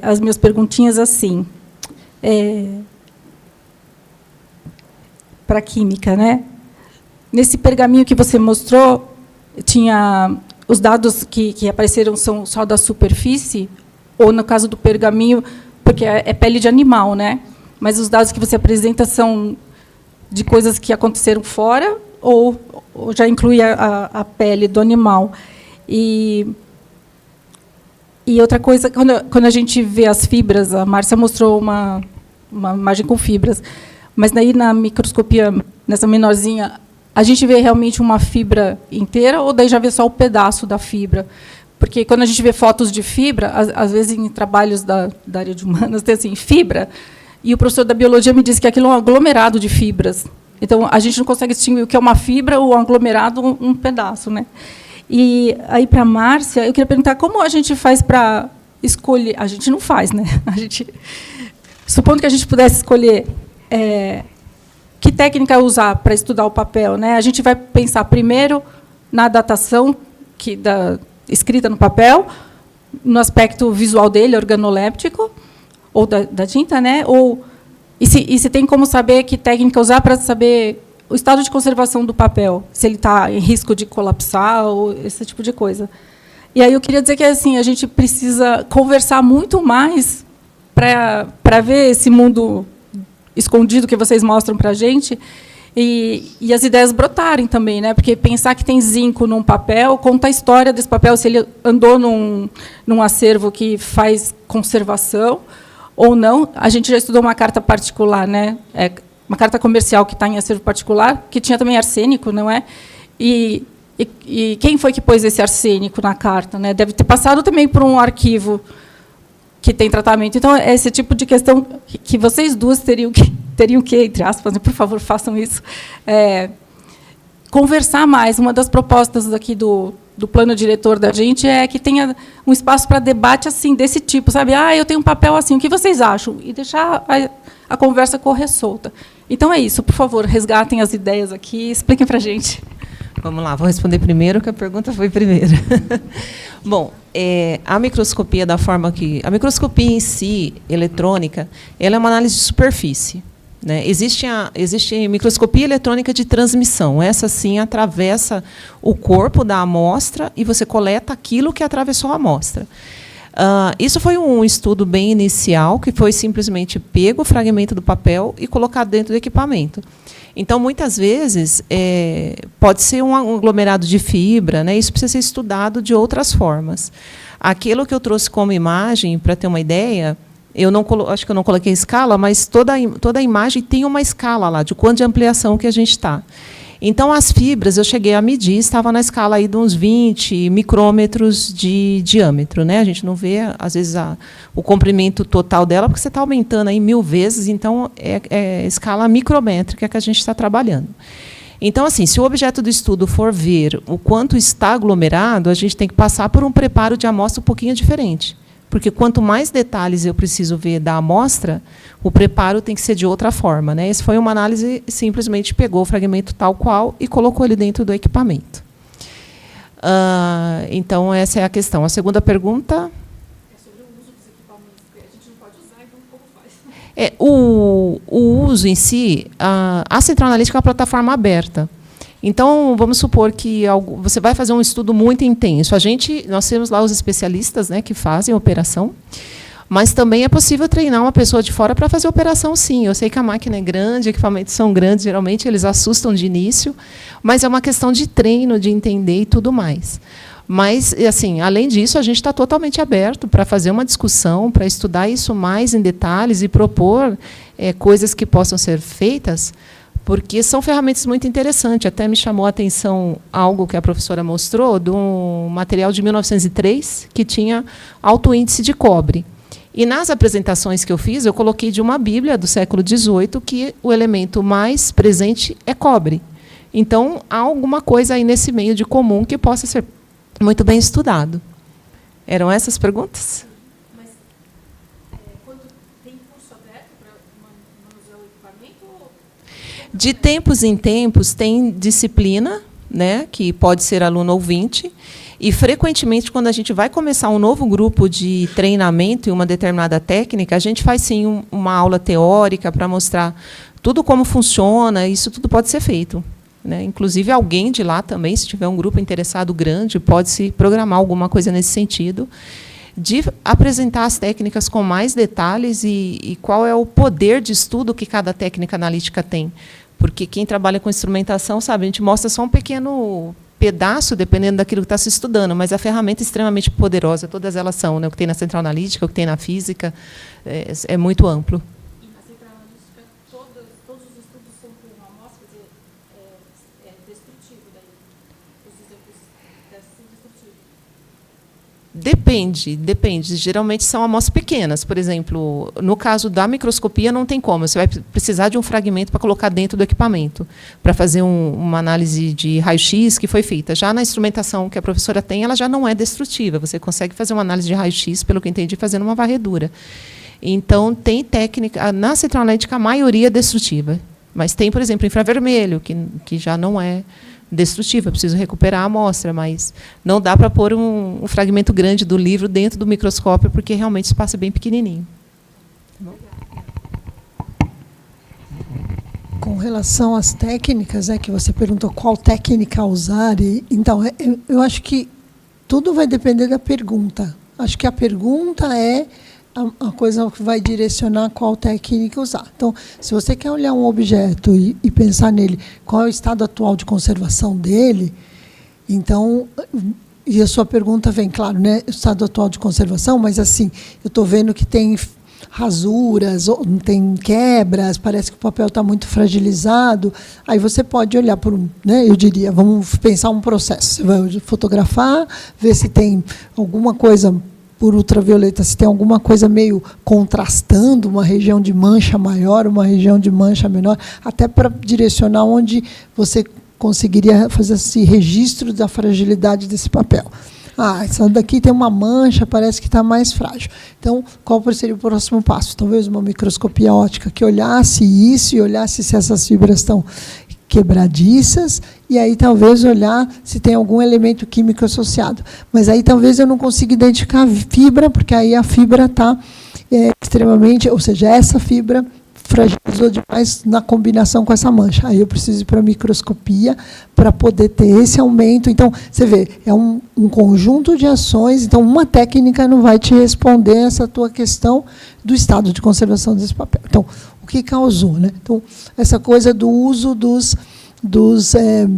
as minhas perguntinhas assim. Para a química, né? Nesse pergaminho que você mostrou, tinha os dados que apareceram são só da superfície, ou, no caso do pergaminho, porque é pele de animal, né? Mas os dados que você apresenta são de coisas que aconteceram fora, ou já inclui a pele do animal? E outra coisa, quando a gente vê as fibras, a Márcia mostrou uma imagem com fibras, mas daí, na microscopia, nessa menorzinha, a gente vê realmente uma fibra inteira, ou daí já vê só o pedaço da fibra? Porque, quando a gente vê fotos de fibra, às vezes, em trabalhos da área de humanas, tem assim, fibra, e o professor da biologia me disse que aquilo é um aglomerado de fibras. Então, a gente não consegue distinguir o que é uma fibra ou um aglomerado, um pedaço, né? E, aí, para a Márcia, eu queria perguntar como a gente faz para escolher... A gente não faz, né? Supondo que a gente pudesse escolher que técnica usar para estudar o papel, né? A gente vai pensar primeiro na datação escrita no papel, no aspecto visual dele, organoléptico, ou da tinta, né? E se tem como saber que técnica usar para saber o estado de conservação do papel, se ele está em risco de colapsar, ou esse tipo de coisa. E aí eu queria dizer que assim, a gente precisa conversar muito mais para ver esse mundo escondido que vocês mostram para a gente, e as ideias brotarem também, né? Porque pensar que tem zinco num papel, conta a história desse papel, se ele andou num acervo que faz conservação ou não. A gente já estudou uma carta particular, né? Uma carta comercial que está em acervo particular, que tinha também arsênico, não é? E quem foi que pôs esse arsênico na carta, né? Deve ter passado também por um arquivo que tem tratamento. Então, é esse tipo de questão que vocês duas teriam que, entre aspas, né, por favor, façam isso, conversar mais. Uma das propostas aqui do plano diretor da gente é que tenha um espaço para debate assim, desse tipo, sabe? Eu tenho um papel assim, o que vocês acham? E deixar a conversa correr solta. Então, é isso. Por favor, resgatem as ideias aqui e expliquem para a gente. Vamos lá, vou responder primeiro, que a pergunta foi primeiro. Bom, a microscopia da forma que... A microscopia em si, eletrônica, ela é uma análise de superfície, né? Existe microscopia eletrônica de transmissão. Essa, sim, atravessa o corpo da amostra e você coleta aquilo que atravessou a amostra. Isso foi um estudo bem inicial, que foi simplesmente pego o fragmento do papel e colocado dentro do equipamento. Então, muitas vezes, pode ser um aglomerado de fibra, né? Isso precisa ser estudado de outras formas. Aquilo que eu trouxe como imagem, para ter uma ideia, acho que eu não coloquei escala, mas toda a imagem tem uma escala lá, de quanto de ampliação que a gente está. Então, as fibras, eu cheguei a medir, estava na escala aí de uns 20 micrômetros de diâmetro, né? A gente não vê, às vezes, o comprimento total dela, porque você está aumentando aí 1000 vezes, então é escala micrométrica que a gente está trabalhando. Então, assim, se o objeto do estudo for ver o quanto está aglomerado, a gente tem que passar por um preparo de amostra um pouquinho diferente. Porque quanto mais detalhes eu preciso ver da amostra, o preparo tem que ser de outra forma, né? Essa foi uma análise, simplesmente pegou o fragmento tal qual e colocou ele dentro do equipamento. Então, essa é a questão. A segunda pergunta... É sobre o uso dos equipamentos, porque a gente não pode usar, então como faz? O uso em si, a Central Analítica é uma plataforma aberta. Então, vamos supor que você vai fazer um estudo muito intenso. Nós temos lá os especialistas, né, que fazem a operação, mas também é possível treinar uma pessoa de fora para fazer a operação, sim. Eu sei que a máquina é grande, equipamentos são grandes, geralmente eles assustam de início, mas é uma questão de treino, de entender e tudo mais. Mas, assim, além disso, a gente está totalmente aberto para fazer uma discussão, para estudar isso mais em detalhes e propor coisas que possam ser feitas, porque são ferramentas muito interessantes. Até me chamou a atenção algo que a professora mostrou, de um material de 1903, que tinha alto índice de cobre. E, nas apresentações que eu fiz, eu coloquei de uma Bíblia do século XVIII que o elemento mais presente é cobre. Então, há alguma coisa aí nesse meio de comum que possa ser muito bem estudado. Eram essas perguntas? Mas quando tem curso aberto para manusear o equipamento? De tempos em tempos, tem disciplina, né, que pode ser aluno ouvinte, e, frequentemente, quando a gente vai começar um novo grupo de treinamento em uma determinada técnica, a gente faz, sim, uma aula teórica para mostrar tudo como funciona, isso tudo pode ser feito. Né? Inclusive, alguém de lá também, se tiver um grupo interessado grande, pode-se programar alguma coisa nesse sentido, de apresentar as técnicas com mais detalhes e qual é o poder de estudo que cada técnica analítica tem. Porque quem trabalha com instrumentação, sabe, a gente mostra só um pequeno pedaço, dependendo daquilo que está se estudando, mas a ferramenta é extremamente poderosa, todas elas são, né? O que tem na Central Analítica, o que tem na física, é muito amplo. E na Central Analítica, todos os estudos são com amostra, quer dizer, é destrutivo daí, os exemplos são destrutivos. Depende. Geralmente são amostras pequenas. Por exemplo, no caso da microscopia, não tem como. Você vai precisar de um fragmento para colocar dentro do equipamento, para fazer uma análise de raio-x que foi feita. Já na instrumentação que a professora tem, ela já não é destrutiva. Você consegue fazer uma análise de raio-x, pelo que eu entendi, fazendo uma varredura. Então, tem técnica. Na Central Analítica, a maioria é destrutiva. Mas tem, por exemplo, infravermelho, que já não é destrutiva, preciso recuperar a amostra, mas não dá para pôr um fragmento grande do livro dentro do microscópio, porque realmente o espaço é bem pequenininho. Com relação às técnicas, que você perguntou qual técnica usar, então, eu acho que tudo vai depender da pergunta. Acho que a pergunta é a coisa que vai direcionar qual técnica usar. Então, se você quer olhar um objeto e pensar nele, qual é o estado atual de conservação dele, então, e a sua pergunta vem, claro, né, o estado atual de conservação, mas assim, eu estou vendo que tem rasuras, tem quebras, parece que o papel está muito fragilizado, aí você pode olhar por né, eu diria, vamos pensar um processo. Você vai fotografar, ver se tem alguma coisa por ultravioleta, se tem alguma coisa meio contrastando, uma região de mancha maior, uma região de mancha menor, até para direcionar onde você conseguiria fazer esse registro da fragilidade desse papel. Essa daqui tem uma mancha, parece que está mais frágil. Então, qual seria o próximo passo? Talvez uma microscopia óptica que olhasse isso e olhasse se essas fibras estão quebradiças, e aí talvez olhar se tem algum elemento químico associado. Mas aí talvez eu não consiga identificar a fibra, porque aí a fibra está extremamente, ou seja, essa fibra fragilizou demais na combinação com essa mancha. Aí eu preciso ir para a microscopia para poder ter esse aumento. Então, você vê, é um conjunto de ações, então uma técnica não vai te responder essa tua questão do estado de conservação desse papel. Então, o que causou? Né? Então, essa coisa do uso dos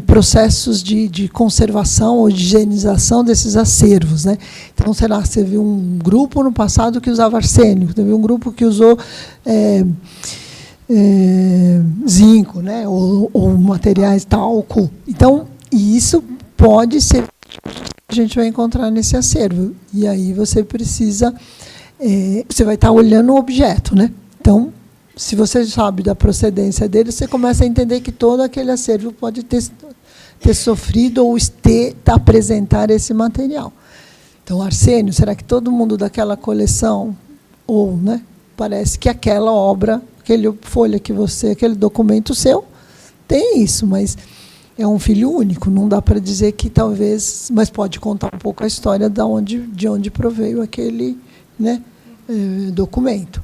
processos de conservação ou de higienização desses acervos. Né? Então, sei lá, você viu um grupo no passado que usava arsênio, teve um grupo que usou zinco, né? ou materiais talco. Então, isso pode ser a gente vai encontrar nesse acervo. E aí você precisa... você vai estar olhando o objeto. Né? Então, se você sabe da procedência dele, você começa a entender que todo aquele acervo pode ter sofrido ou apresentar esse material. Então, arsênio, será que todo mundo daquela coleção, ou, né, parece que aquela obra, aquele folha que você, aquele documento seu, tem isso, mas é um filho único, não dá para dizer que talvez, mas pode contar um pouco a história de onde proveio aquele, né, documento.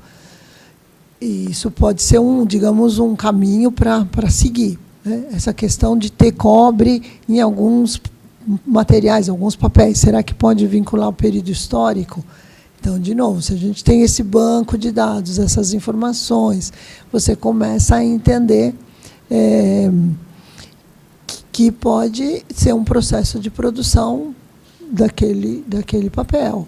E isso pode ser digamos, um caminho para seguir, né? Essa questão de ter cobre em alguns materiais, alguns papéis. Será que pode vincular o período histórico? Então, de novo, se a gente tem esse banco de dados, essas informações, você começa a entender que pode ser um processo de produção daquele papel.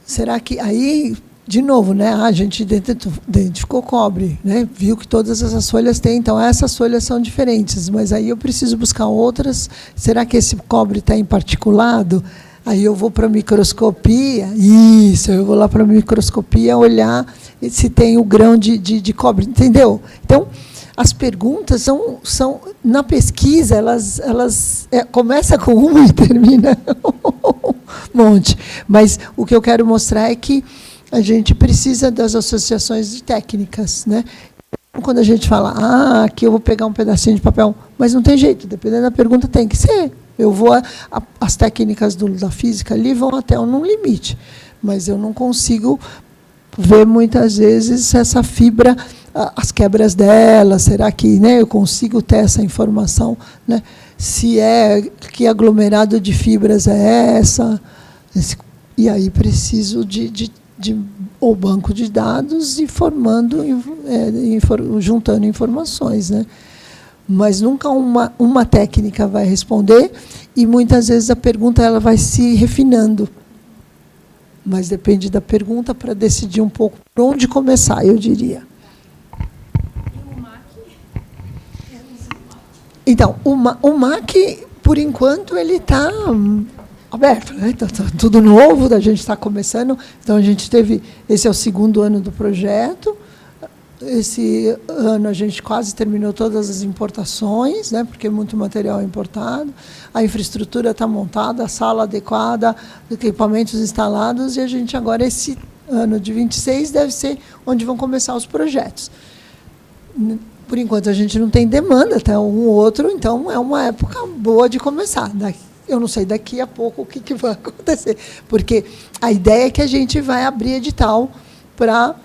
Será que aí, de novo, né, a gente identificou cobre, né, viu que todas essas folhas têm, então essas folhas são diferentes, mas aí eu preciso buscar outras. Será que esse cobre está em particulado? Aí eu vou para a microscopia, eu vou lá para a microscopia olhar se tem o grão de cobre, entendeu? Então, as perguntas são na pesquisa, elas começa com uma e termina um monte. Mas o que eu quero mostrar é que a gente precisa das associações de técnicas, né? Quando a gente fala, aqui eu vou pegar um pedacinho de papel, mas não tem jeito, dependendo da pergunta tem que ser. Eu vou, as técnicas da física ali vão até um limite, mas eu não consigo ver muitas vezes essa fibra, as quebras dela. Será que, né, eu consigo ter essa informação, né? Se que aglomerado de fibras é essa? E aí preciso de o banco de dados e juntando informações, né? Mas nunca uma técnica vai responder, e muitas vezes a pergunta ela vai se refinando. Mas depende da pergunta para decidir um pouco por onde começar, eu diria. Então, o MAC, por enquanto, ele está aberto, né? Tá tudo novo, a gente está começando. Então, a gente esse é o 2º ano do projeto. Esse ano a gente quase terminou todas as importações, né, porque muito material é importado. A infraestrutura está montada, a sala adequada, equipamentos instalados, e a gente agora, esse ano de 26, deve ser onde vão começar os projetos. Por enquanto, a gente não tem demanda, até um ou outro, então é uma época boa de começar. Eu não sei daqui a pouco o que vai acontecer, porque a ideia é que a gente vai abrir edital para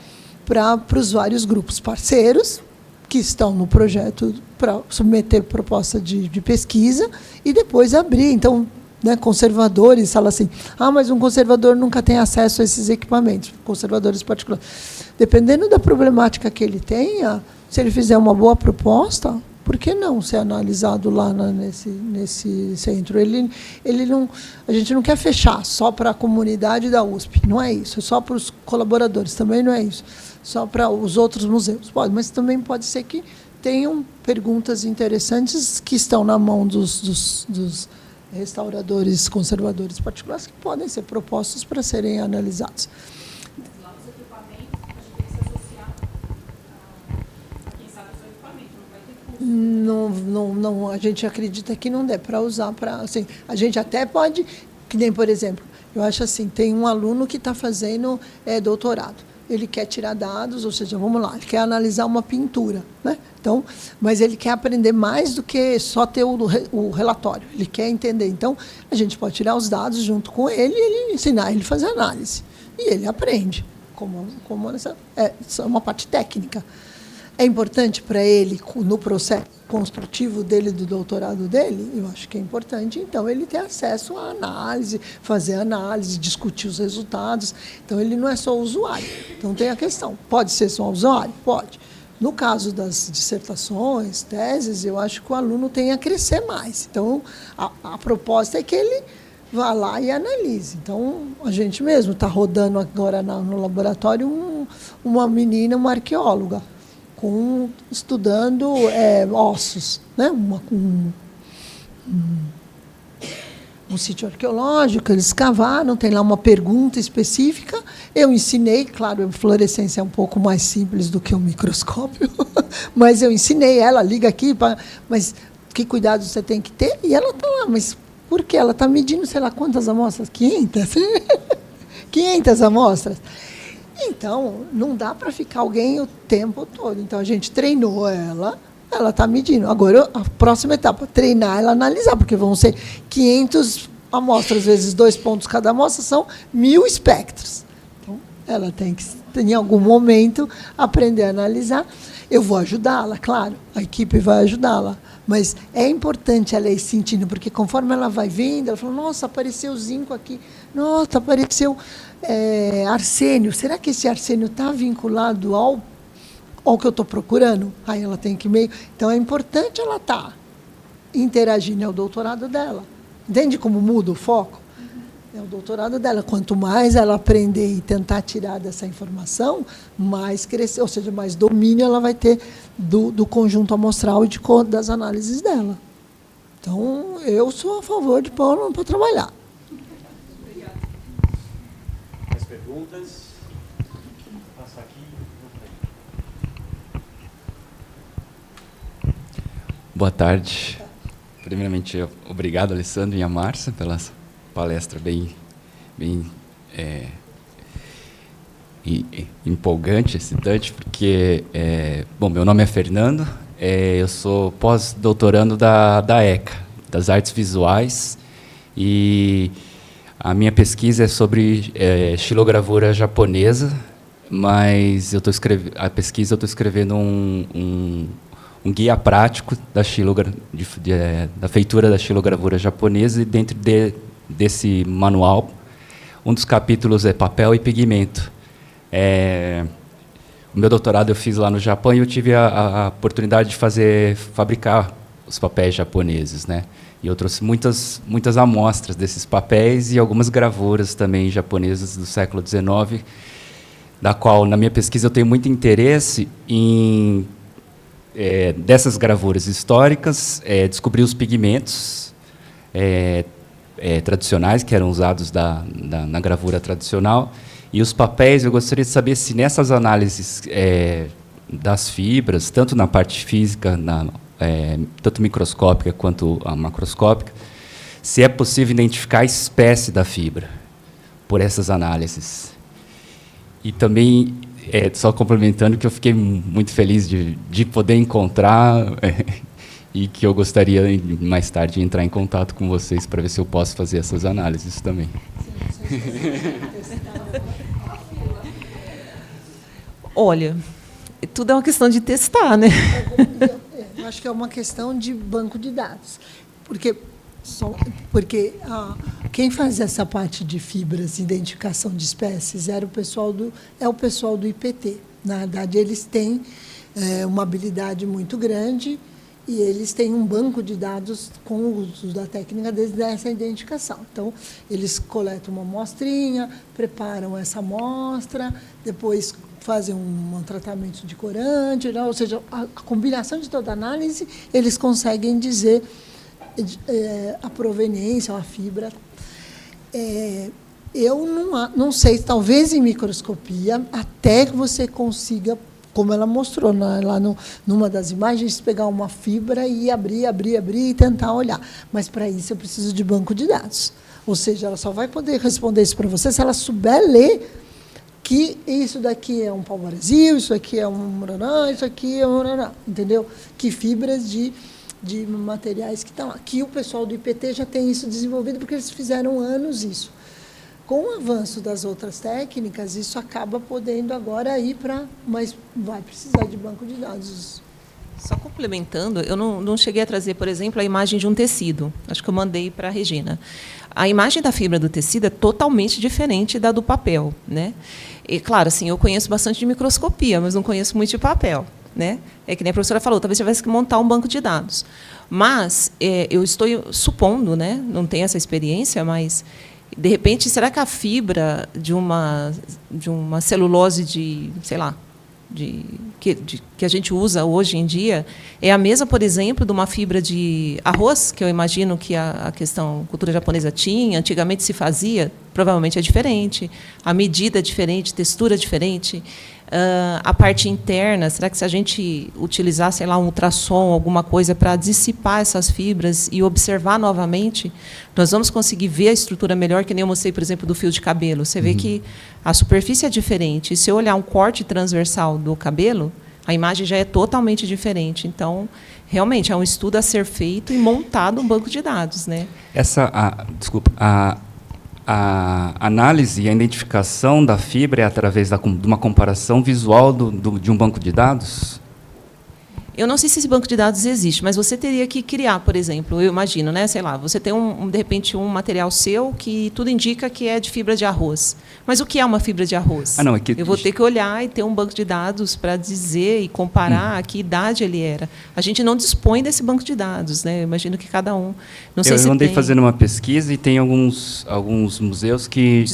os vários grupos parceiros que estão no projeto para submeter proposta de pesquisa e depois abrir. Então, né, conservadores falam assim, mas um conservador nunca tem acesso a esses equipamentos, conservadores particulares. Dependendo da problemática que ele tenha, se ele fizer uma boa proposta, por que não ser analisado lá nesse centro? A gente não quer fechar só para a comunidade da USP, não é isso, é só para os colaboradores, também não é isso, só para os outros museus. Pode, mas também pode ser que tenham perguntas interessantes que estão na mão dos restauradores, conservadores particulares, que podem ser propostos para serem analisados. Não, a gente acredita que não dê para usar para, assim, a gente até pode, que nem, por exemplo, eu acho assim, tem um aluno que está fazendo doutorado, ele quer tirar dados, ou seja, vamos lá, ele quer analisar uma pintura, né? Então, mas ele quer aprender mais do que só ter o relatório, ele quer entender. Então, a gente pode tirar os dados junto com ele e ele ensinar ele a fazer análise, e ele aprende, é uma parte técnica. É importante para ele, no processo construtivo dele, do doutorado dele? Eu acho que é importante. Então, ele ter acesso à análise, fazer análise, discutir os resultados. Então, ele não é só usuário. Então, tem a questão. Pode ser só usuário? Pode. No caso das dissertações, teses, eu acho que o aluno tem a crescer mais. Então, a proposta é que ele vá lá e analise. Então, a gente mesmo está rodando agora no laboratório uma menina, uma arqueóloga, estudando ossos, né? Um sítio arqueológico, eles cavaram, tem lá uma pergunta específica. Eu ensinei, claro, a fluorescência é um pouco mais simples do que o microscópio, mas eu ensinei ela, liga aqui, mas que cuidado você tem que ter? E ela está lá, mas por quê? Ela está medindo, sei lá, quantas amostras? 500? 500 amostras. Então, não dá para ficar alguém o tempo todo. Então, a gente treinou ela está medindo. Agora, a próxima etapa, treinar ela, analisar, porque vão ser 500 amostras, vezes 2 pontos cada amostra, são 1000 espectros. Então, ela tem que em algum momento, aprender a analisar. Eu vou ajudá-la, claro, a equipe vai ajudá-la. Mas é importante ela ir sentindo, porque conforme ela vai vendo, ela fala, nossa, apareceu zinco aqui, nossa, apareceu arsênio. Será que esse arsênio está vinculado ao que eu estou procurando? Aí ela tem que meio... Então, é importante ela estar interagindo, é o doutorado dela. Entende como muda o foco? É o doutorado dela. Quanto mais ela aprender e tentar tirar dessa informação, mais crescer, ou seja, mais domínio ela vai ter do conjunto amostral e das análises dela. Então, eu sou a favor de pôr para trabalhar. Obrigada. Mais perguntas? Vou passar aqui. Boa tarde. Primeiramente, obrigado, Alessandro e a Márcia, pela palestra bem empolgante, excitante, porque, bom, meu nome é Fernando, eu sou pós-doutorando da ECA, das artes visuais, e a minha pesquisa é sobre xilogravura japonesa, mas eu estou escrevendo um guia prático da feitura da xilogravura japonesa, e dentro desse manual, um dos capítulos é papel e pigmento. O meu doutorado eu fiz lá no Japão e eu tive a oportunidade de fabricar os papéis japoneses, né? E eu trouxe muitas amostras desses papéis e algumas gravuras também japonesas do século XIX, da qual, na minha pesquisa, eu tenho muito interesse em dessas gravuras históricas, descobrir os pigmentos tradicionais que eram usados na gravura tradicional, e os papéis. Eu gostaria de saber se nessas análises das fibras, tanto na parte física, tanto microscópica quanto a macroscópica, se é possível identificar a espécie da fibra por essas análises. E também, só complementando, que eu fiquei muito feliz de poder encontrar e que eu gostaria, mais tarde, de entrar em contato com vocês para ver se eu posso fazer essas análises também. Olha, tudo é uma questão de testar, né? Eu acho que é uma questão de banco de dados. Porque quem faz essa parte de fibras, identificação de espécies, é o pessoal do IPT. Na verdade, eles têm uma habilidade muito grande e eles têm um banco de dados com o uso da técnica dessa identificação. Então, eles coletam uma amostrinha, preparam essa amostra, depois fazem um tratamento de corante, ou seja, a combinação de toda a análise, eles conseguem dizer a proveniência, a fibra. Eu não sei, talvez em microscopia, até que você consiga, como ela mostrou lá numa das imagens, pegar uma fibra e abrir e tentar olhar. Mas, para isso, eu preciso de banco de dados. Ou seja, ela só vai poder responder isso para você se ela souber ler que isso daqui é um pau-brasil, isso aqui é um muraná, isso aqui é um muraná, entendeu? Que fibras de materiais que estão lá. Que o pessoal do IPT já tem isso desenvolvido, porque eles fizeram anos isso. Com o avanço das outras técnicas, isso acaba podendo agora ir para... Mas vai precisar de banco de dados. Só complementando, eu não cheguei a trazer, por exemplo, a imagem de um tecido. Acho que eu mandei para a Regina. A imagem da fibra do tecido é totalmente diferente da do papel, né? E, claro, assim, eu conheço bastante de microscopia, mas não conheço muito de papel, né? É que nem a professora falou, talvez tivesse que montar um banco de dados. Mas eu estou supondo, né? Não tenho essa experiência, mas, de repente, será que a fibra de uma celulose sei lá, que a gente usa hoje em dia é a mesma, por exemplo, de uma fibra de arroz, que eu imagino que a cultura japonesa tinha, antigamente se fazia, provavelmente é diferente, a medida é diferente, textura é diferente, a parte interna, será que se a gente utilizar, sei lá, um ultrassom, alguma coisa para dissipar essas fibras e observar novamente, nós vamos conseguir ver a estrutura melhor, que nem eu mostrei, por exemplo, do fio de cabelo. Você vê que a superfície é diferente. E se eu olhar um corte transversal do cabelo, a imagem já é totalmente diferente. Então, realmente, é um estudo a ser feito e montado um banco de dados, né? a análise e a identificação da fibra é através de uma comparação visual de um banco de dados? Eu não sei se esse banco de dados existe, mas você teria que criar, por exemplo, eu imagino, né, sei lá, você tem de repente um material seu que tudo indica que é de fibra de arroz. Mas o que é uma fibra de arroz? Não, é que eu vou ter que olhar e ter um banco de dados para dizer e comparar a que idade ele era. A gente não dispõe desse banco de dados, né? Eu imagino que cada um. Não sei eu se andei tem. fazendo uma pesquisa e tem alguns museus que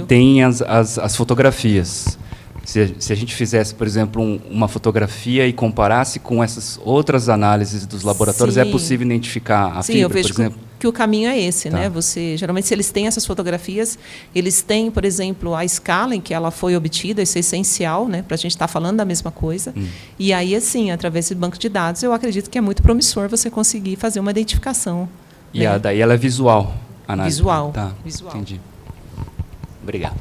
têm as fotografias. Se a gente fizesse, por exemplo, uma fotografia e comparasse com essas outras análises dos laboratórios, é possível identificar a fibra, eu vejo por exemplo? que o caminho é esse, Tá. né? Geralmente, se eles têm essas fotografias, eles têm, por exemplo, a escala em que ela foi obtida, isso é essencial, né? Para a gente estar falando da mesma coisa. E aí, assim, através desse banco de dados, eu acredito que é muito promissor você conseguir fazer uma identificação. E daí ela é visual? Análise. Visual. Tá, visual. entendi. Obrigado.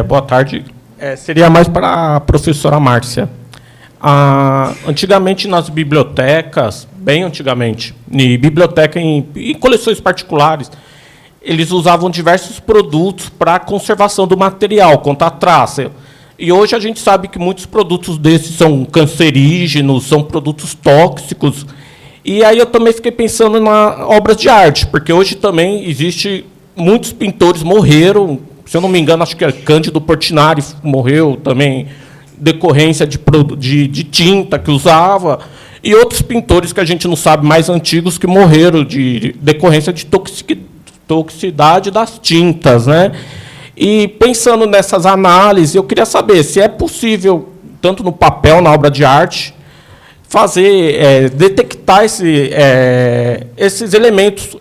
Boa tarde. Seria mais para a professora Márcia. Antigamente, nas bibliotecas, bem antigamente, em biblioteca em coleções particulares, eles usavam diversos produtos para a conservação do material, contra traça. E hoje a gente sabe que muitos produtos desses são cancerígenos, são produtos tóxicos. E aí eu também fiquei pensando na obras de arte, porque hoje também existe muitos pintores morreram. Se eu não me engano, acho que Cândido Portinari morreu também, decorrência de tinta que usava, e outros pintores que a gente não sabe, mais antigos, que morreram de decorrência de toxicidade das tintas, né? E, pensando nessas análises, eu queria saber se é possível, tanto no papel, na obra de arte, detectar esses elementos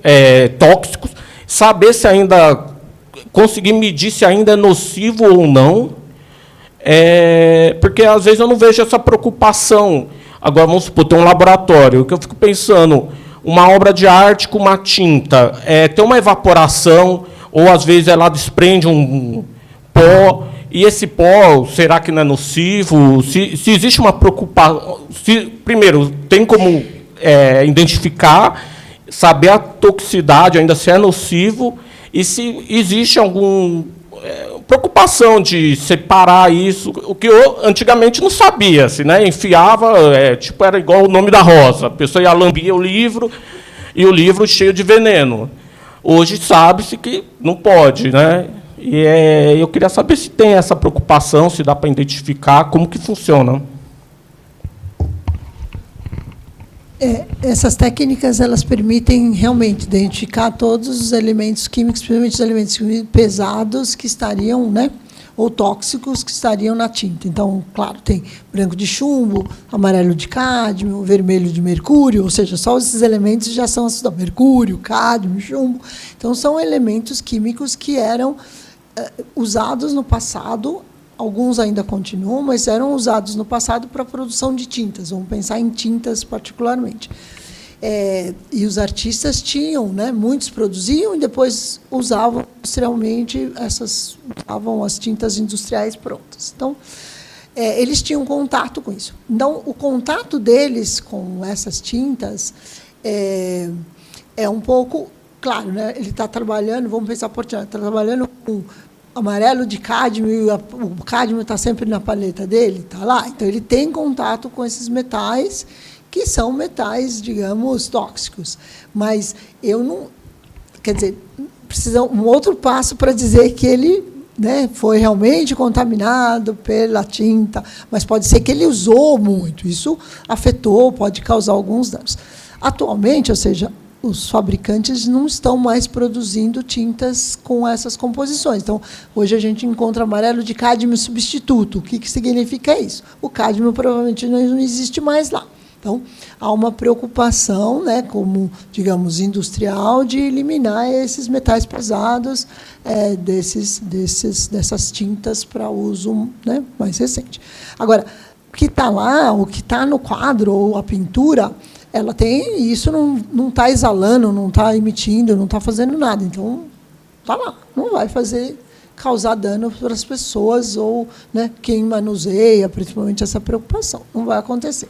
tóxicos, saber se ainda conseguir medir se ainda é nocivo ou não, porque às vezes eu não vejo essa preocupação. Agora, vamos supor, tem um laboratório, que eu fico pensando, uma obra de arte com uma tinta, tem uma evaporação, ou às vezes ela desprende um pó, e esse pó, será que não é nocivo? Se existe uma preocupação... Primeiro, tem como identificar, saber a toxicidade, ainda se é nocivo, e se existe alguma preocupação de separar isso, o que eu antigamente não sabia-se, né? Enfiava, era igual o Nome da Rosa, a pessoa ia lambia o livro, e o livro cheio de veneno. Hoje sabe-se que não pode, né? E eu queria saber se tem essa preocupação, se dá para identificar, como que funciona. Essas técnicas, elas permitem realmente identificar todos os elementos químicos, principalmente os elementos pesados que estariam, né, ou tóxicos que estariam na tinta. Então, claro, tem branco de chumbo, amarelo de cádmio, vermelho de mercúrio, ou seja, só esses elementos já são mercúrio, cádmio, chumbo. Então, são elementos químicos que eram usados no passado. Alguns ainda continuam, mas eram usados no passado para a produção de tintas. Vamos pensar em tintas particularmente. E os artistas tinham, né, muitos produziam e depois usavam industrialmente usavam as tintas industriais prontas. Então, eles tinham contato com isso. Então, o contato deles com essas tintas é um pouco... Claro, né, ele está trabalhando, vamos pensar, Portinari, está trabalhando com amarelo de cádmio, o cádmio está sempre na paleta dele, está lá. Então, ele tem contato com esses metais, que são metais, digamos, tóxicos. Mas eu não... Quer dizer, precisa um outro passo para dizer que ele, né, foi realmente contaminado pela tinta, mas pode ser que ele usou muito. Isso afetou, pode causar alguns danos. Atualmente, ou seja, os fabricantes não estão mais produzindo tintas com essas composições. Então, hoje a gente encontra amarelo de cádmio substituto. O que significa isso? O cádmio provavelmente não existe mais lá. Então, há uma preocupação, né, como, digamos, industrial, de eliminar esses metais pesados dessas tintas para uso, né, mais recente. Agora, o que está lá, o que está no quadro, ou a pintura, ela tem, isso não está exalando, não está emitindo, não está fazendo nada. Então, está lá, não vai fazer causar dano para as pessoas ou, né, quem manuseia, principalmente essa preocupação. Não vai acontecer.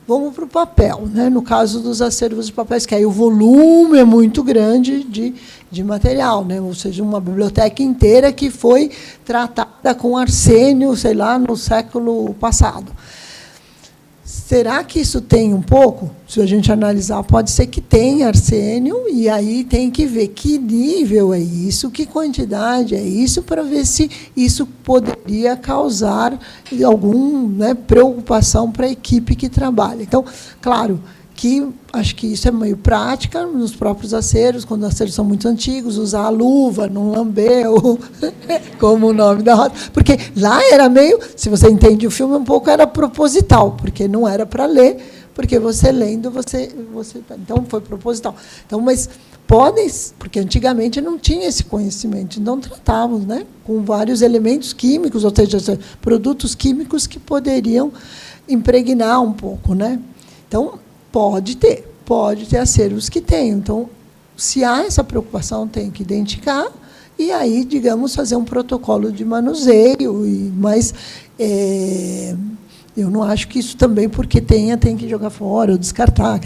Vamos para o papel, né? No caso dos acervos de papéis, que aí o volume é muito grande de material, né? Ou seja, uma biblioteca inteira que foi tratada com arsênio, sei lá, no século passado. Será que isso tem um pouco? Se a gente analisar, pode ser que tenha arsênio, e aí tem que ver que nível é isso, que quantidade é isso, para ver se isso poderia causar alguma, né, preocupação para a equipe que trabalha. Então, claro, que acho que isso é meio prática nos próprios acervos, quando os acervos são muito antigos, usar a luva, não lamber, como o nome da roda. Porque lá era meio, se você entende o filme, um pouco era proposital, porque não era para ler, porque você lendo, você então foi proposital. Então, mas podem, porque antigamente não tinha esse conhecimento, então tratávamos, né, com vários elementos químicos, ou seja, produtos químicos que poderiam impregnar um pouco, né? Então, pode ter acervos que tenham. Então, se há essa preocupação, tem que identificar e aí, digamos, fazer um protocolo de manuseio. Mas eu não acho que isso também, porque tem que jogar fora ou descartar.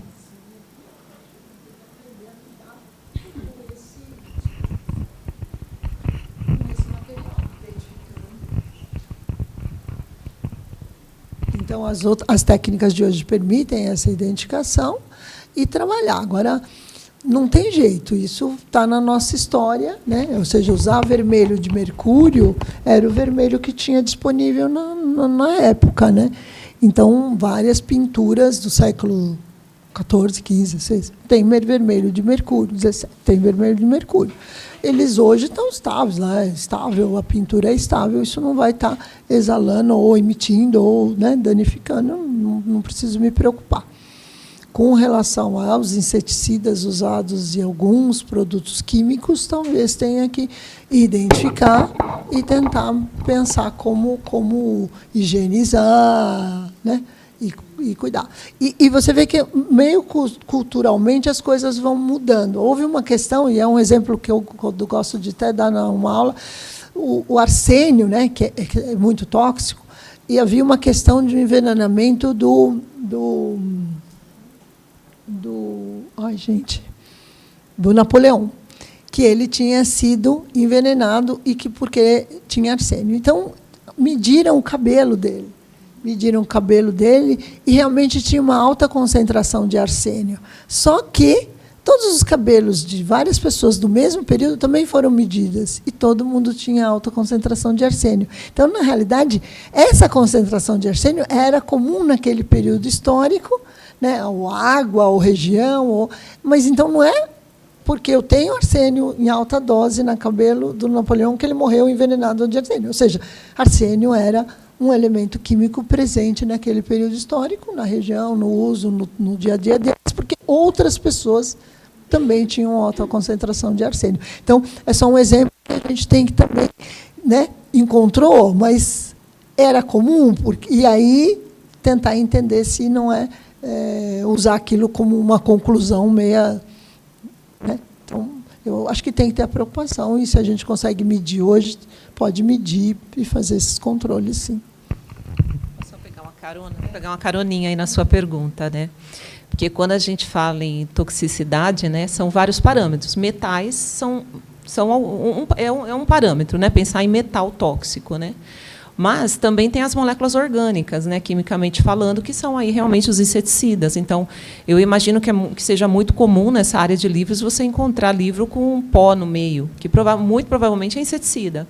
Então, as técnicas de hoje permitem essa identificação e trabalhar. Agora, não tem jeito, isso está na nossa história, né? Ou seja, usar vermelho de mercúrio era o vermelho que tinha disponível na época, né? Então, várias pinturas do século XIV, XV, XVI, tem vermelho de mercúrio, XVII, tem vermelho de mercúrio. Eles hoje estão estáveis, lá é estável, a pintura é estável, isso não vai estar exalando ou emitindo ou, né, danificando, não preciso me preocupar. Com relação aos inseticidas usados em alguns produtos químicos, talvez tenha que identificar e tentar pensar como higienizar, né, e cuidar. E você vê que, meio culturalmente, as coisas vão mudando. Houve uma questão, e é um exemplo que eu gosto de até dar numa aula, o arsênio, né, que é muito tóxico, e havia uma questão de envenenamento do Napoleão, que ele tinha sido envenenado e que porque tinha arsênio. Então, mediram o cabelo dele e realmente tinha uma alta concentração de arsênio. Só que todos os cabelos de várias pessoas do mesmo período também foram medidas e todo mundo tinha alta concentração de arsênio. Então, na realidade, essa concentração de arsênio era comum naquele período histórico, né, ou água, ou região, mas então não é porque eu tenho arsênio em alta dose no cabelo do Napoleão que ele morreu envenenado de arsênio. Ou seja, arsênio era um elemento químico presente naquele período histórico, na região, no uso, no dia a dia deles, porque outras pessoas também tinham alta concentração de arsênio. Então, é só um exemplo que a gente tem que também, né, encontrou, mas era comum, e aí tentar entender se não usar aquilo como uma conclusão meia, né? Então, eu acho que tem que ter a preocupação, e se a gente consegue medir hoje, pode medir e fazer esses controles, sim. Só pegar uma caroninha aí na sua pergunta, né? Porque quando a gente fala em toxicidade, né, são vários parâmetros. Metais é um parâmetro, né? Pensar em metal tóxico, né? Mas também tem as moléculas orgânicas, né, quimicamente falando, que são aí realmente os inseticidas. Então, eu imagino que seja muito comum nessa área de livros você encontrar livro com um pó no meio, que muito provavelmente é inseticida.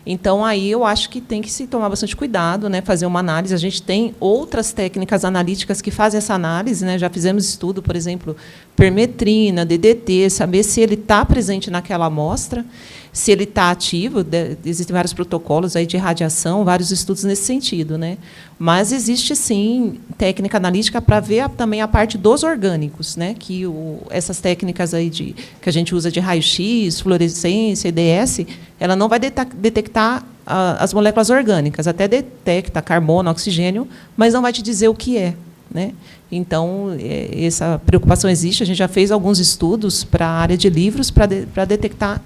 Então, aí eu acho que tem que se tomar bastante cuidado, né, fazer uma análise. A gente tem outras técnicas analíticas que fazem essa análise, né, já fizemos estudo, por exemplo, permetrina, DDT, saber se ele está presente naquela amostra, se ele está ativo. Existem vários protocolos aí de radiação, vários estudos nesse sentido, né? Mas existe, sim, técnica analítica para ver também a parte dos orgânicos, né? Que essas técnicas aí que a gente usa de raio-x, fluorescência, EDS, ela não vai detectar as moléculas orgânicas, até detecta carbono, oxigênio, mas não vai te dizer o que é, né? Então, essa preocupação existe. A gente já fez alguns estudos para a área de livros para detectar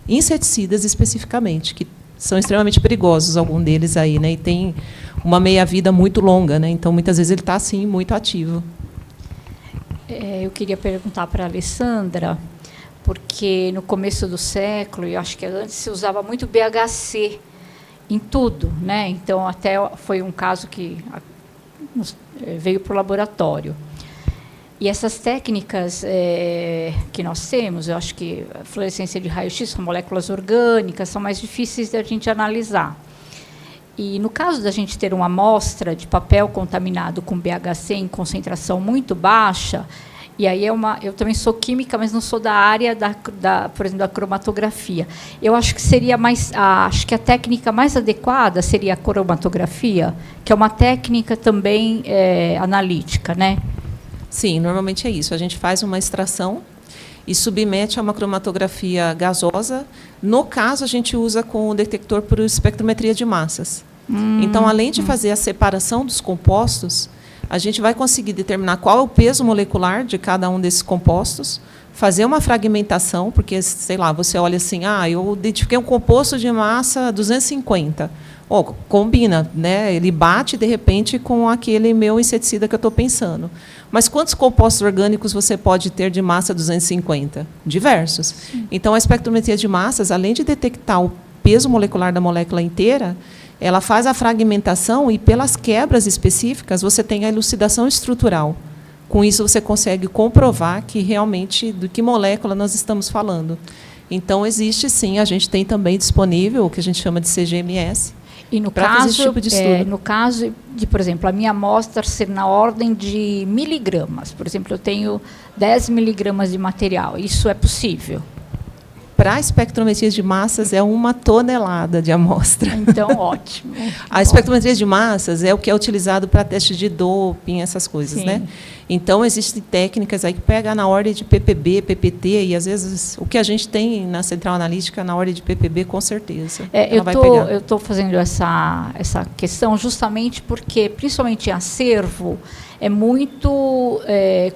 inseticidas especificamente, que são extremamente perigosos, algum deles aí, né? E tem uma meia-vida muito longa, né? Então, muitas vezes, ele está, assim, muito ativo. Eu queria perguntar para a Alessandra, porque no começo do século, eu acho que antes, se usava muito BHC em tudo, né? Então, até foi um caso que veio para o laboratório. E essas técnicas que nós temos, eu acho que a fluorescência de raio-x com moléculas orgânicas são mais difíceis de a gente analisar. E no caso da gente ter uma amostra de papel contaminado com BHC em concentração muito baixa, e aí eu também sou química, mas não sou da área por exemplo, da cromatografia. Eu acho que seria acho que a técnica mais adequada seria a cromatografia, que é uma técnica também analítica, né? Sim, normalmente é isso. A gente faz uma extração e submete a uma cromatografia gasosa. No caso, a gente usa com o detector por espectrometria de massas. Então, além de fazer a separação dos compostos, a gente vai conseguir determinar qual é o peso molecular de cada um desses compostos, fazer uma fragmentação, porque, sei lá, você olha assim, eu identifiquei um composto de massa 250. Combina, né? Ele bate, de repente, com aquele meu inseticida que eu estou pensando. Mas quantos compostos orgânicos você pode ter de massa 250? Diversos. Sim. Então, a espectrometria de massas, além de detectar o peso molecular da molécula inteira, ela faz a fragmentação e, pelas quebras específicas, você tem a elucidação estrutural. Com isso, você consegue comprovar que realmente de que molécula nós estamos falando. Então, existe sim, a gente tem também disponível o que a gente chama de CGMS, e no caso, esse tipo de estudo. No caso de, por exemplo, a minha amostra ser na ordem de miligramas, por exemplo, eu tenho 10 miligramas de material, isso é possível? Para espectrometria de massas é 1 tonelada de amostra. Então, ótimo. A espectrometria de massas é o que é utilizado para testes de doping, essas coisas, né? Então, existem técnicas aí que pegam na ordem de ppb, ppt, e, às vezes, o que a gente tem na central analítica, na ordem de ppb, com certeza. Eu estou fazendo essa questão justamente porque, principalmente em acervo, é muito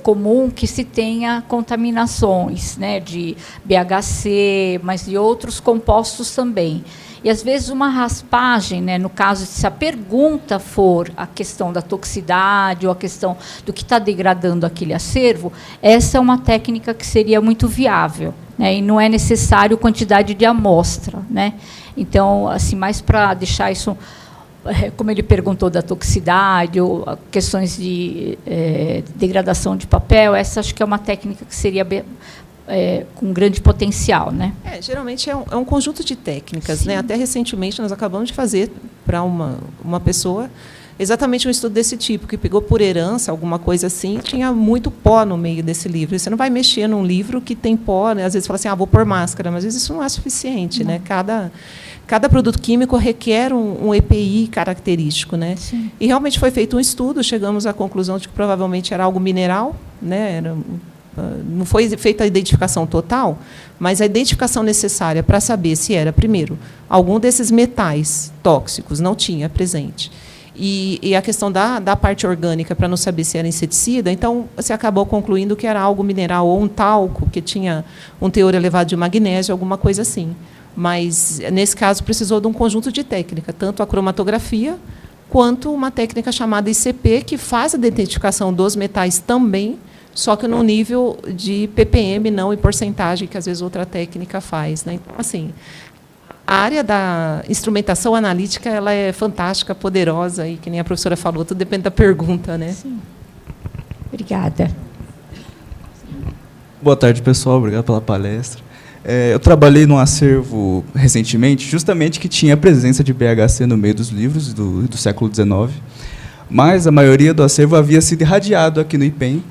comum que se tenha contaminações, né, de BHC, mas de outros compostos também. E, às vezes, uma raspagem, né, no caso, se a pergunta for a questão da toxicidade ou a questão do que está degradando aquele acervo, essa é uma técnica que seria muito viável, né, e não é necessário quantidade de amostra, né? Então, assim, mais para deixar isso, como ele perguntou da toxicidade ou questões de degradação de papel, essa acho que é uma técnica que seria com grande potencial, né? Geralmente é um conjunto de técnicas, né? Até recentemente nós acabamos de fazer para uma pessoa exatamente um estudo desse tipo, que pegou por herança, alguma coisa assim, e tinha muito pó no meio desse livro. Você não vai mexer num livro que tem pó, né? Às vezes fala assim, vou pôr máscara, mas às vezes isso não é suficiente, né? Cada produto químico requer um EPI característico, né? Sim. E realmente foi feito um estudo, chegamos à conclusão de que provavelmente era algo mineral, né? Não foi feita a identificação total, mas a identificação necessária para saber se era, primeiro, algum desses metais tóxicos não tinha presente. E a questão da parte orgânica, para não saber se era inseticida, então, você acabou concluindo que era algo mineral, ou um talco, que tinha um teor elevado de magnésio, alguma coisa assim. Mas, nesse caso, precisou de um conjunto de técnica, tanto a cromatografia, quanto uma técnica chamada ICP, que faz a identificação dos metais também, só que no nível de ppm, não em porcentagem, que às vezes outra técnica faz, né? Então, assim, a área da instrumentação analítica, ela é fantástica, poderosa, e que nem a professora falou, tudo depende da pergunta, né? Sim. Obrigada. Boa tarde, pessoal. Obrigado pela palestra. Eu trabalhei num acervo recentemente, justamente que tinha a presença de BHC no meio dos livros do século XIX, mas a maioria do acervo havia sido irradiado aqui no IPEM,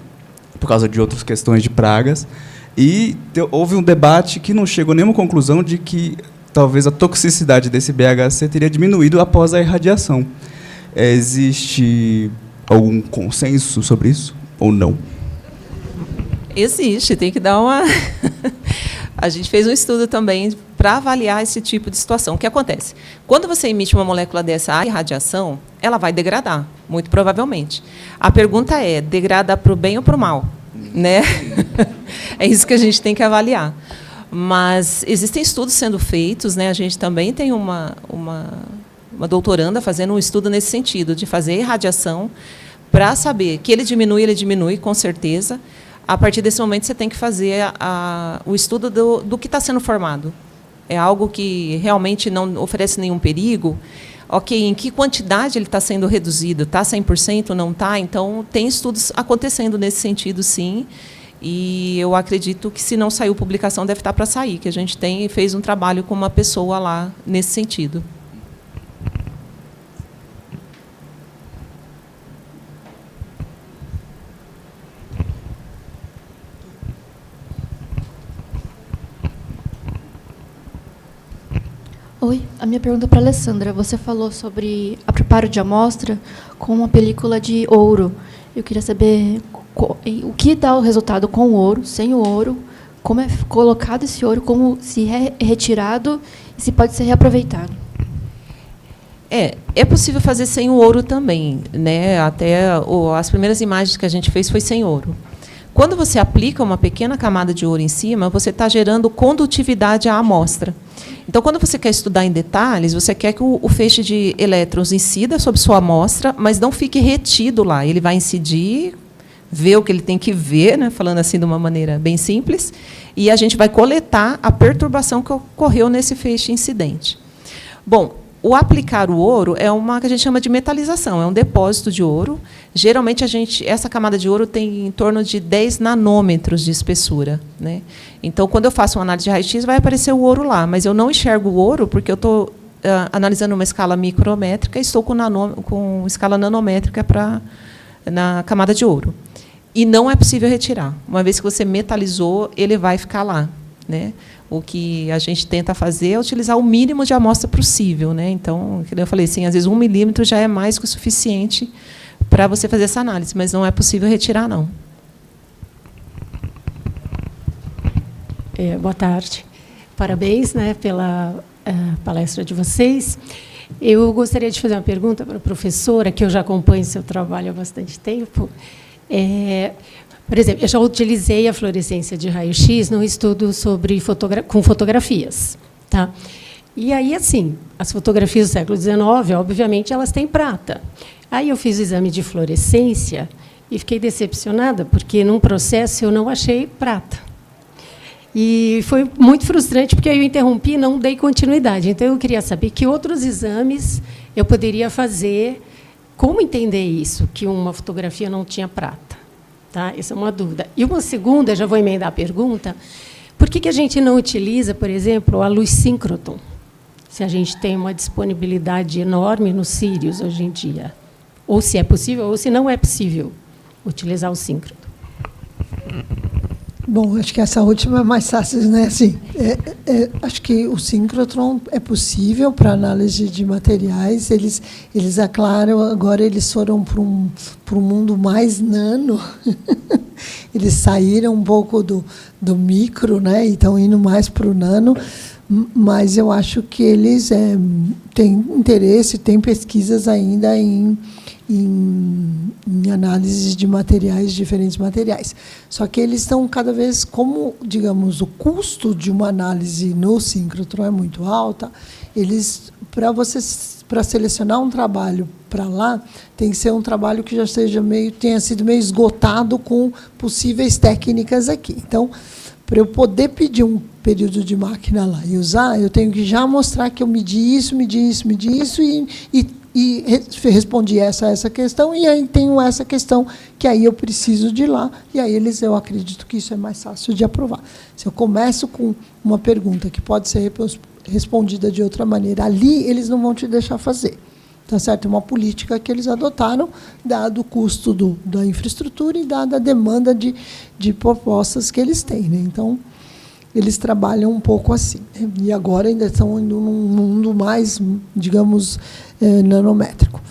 por causa de outras questões de pragas, e houve um debate que não chegou a nenhuma conclusão de que talvez a toxicidade desse BHC teria diminuído após a irradiação. Existe algum consenso sobre isso ou não? Existe, tem que dar uma... A gente fez um estudo também para avaliar esse tipo de situação. O que acontece? Quando você emite uma molécula dessa à irradiação, ela vai degradar, muito provavelmente. A pergunta é, degrada para o bem ou para o mal? Né? É isso que a gente tem que avaliar. Mas existem estudos sendo feitos, né? A gente também tem uma doutoranda fazendo um estudo nesse sentido, de fazer irradiação para saber que ele diminui, com certeza. A partir desse momento, você tem que fazer o estudo do que está sendo formado. É algo que realmente não oferece nenhum perigo. Ok, em que quantidade ele está sendo reduzido? Está 100%? Não está? Então, tem estudos acontecendo nesse sentido, sim. E eu acredito que, se não saiu publicação, deve estar para sair, que a gente fez um trabalho com uma pessoa lá nesse sentido. Oi, a minha pergunta é para a Alessandra. Você falou sobre a preparo de amostra com uma película de ouro. Eu queria saber o que dá o resultado com o ouro, sem o ouro, como é colocado esse ouro, como se é retirado e se pode ser reaproveitado. É possível fazer sem o ouro também, né? Até as primeiras imagens que a gente fez foi sem ouro. Quando você aplica uma pequena camada de ouro em cima, você está gerando condutividade à amostra. Então, quando você quer estudar em detalhes, você quer que o feixe de elétrons incida sobre sua amostra, mas não fique retido lá. Ele vai incidir, ver o que ele tem que ver, né, falando assim de uma maneira bem simples, e a gente vai coletar a perturbação que ocorreu nesse feixe incidente. Bom, o aplicar o ouro é uma que a gente chama de metalização, é um depósito de ouro. Geralmente, essa camada de ouro tem em torno de 10 nanômetros de espessura, né? Então, quando eu faço uma análise de raio-x, vai aparecer o ouro lá, mas eu não enxergo o ouro porque eu estou analisando uma escala micrométrica e estou com escala nanométrica na camada de ouro. E não é possível retirar. Uma vez que você metalizou, ele vai ficar lá, né? O que a gente tenta fazer é utilizar o mínimo de amostra possível, né? Então, como eu falei, assim, às vezes 1 milímetro já é mais que o suficiente para você fazer essa análise, mas não é possível retirar, não. Boa tarde. Parabéns, né, pela palestra de vocês. Eu gostaria de fazer uma pergunta para a professora, que eu já acompanho seu trabalho há bastante tempo. Por exemplo, eu já utilizei a fluorescência de raio-x num estudo com fotografias. Tá? E aí, assim, as fotografias do século XIX, obviamente, elas têm prata. Aí eu fiz o exame de fluorescência e fiquei decepcionada, porque, num processo, eu não achei prata. E foi muito frustrante, porque eu interrompi e não dei continuidade. Então, eu queria saber que outros exames eu poderia fazer, como entender isso, que uma fotografia não tinha prata. Tá? Essa é uma dúvida. E uma segunda, já vou emendar a pergunta, por que a gente não utiliza, por exemplo, a luz síncrotron, se a gente tem uma disponibilidade enorme no Sirius hoje em dia? Ou se é possível, ou se não é possível utilizar o síncrotron. Bom, acho que essa última é mais fácil, né? Assim, acho que o síncrotron é possível para análise de materiais. Eles aclaram, agora eles foram para um mundo mais nano. Eles saíram um pouco do micro, né? E estão indo mais para o nano. Mas eu acho que eles têm interesse, têm pesquisas ainda em análises de materiais, diferentes materiais. Só que eles estão cada vez, como, digamos, o custo de uma análise no síncrotron é muito alta, eles, para selecionar um trabalho para lá, tem que ser um trabalho que já tenha sido meio esgotado com possíveis técnicas aqui. Então, para eu poder pedir um período de máquina lá e usar, eu tenho que já mostrar que eu medi isso e respondi essa questão, e aí tenho essa questão que aí eu preciso de lá, e aí eu acredito que isso é mais fácil de aprovar. Se eu começo com uma pergunta que pode ser respondida de outra maneira, ali eles não vão te deixar fazer. Tá certo? É uma política que eles adotaram, dado o custo da infraestrutura e dada a demanda de propostas que eles têm, né? Então, eles trabalham um pouco assim. E agora ainda estão indo num mundo mais, digamos, nanométrico.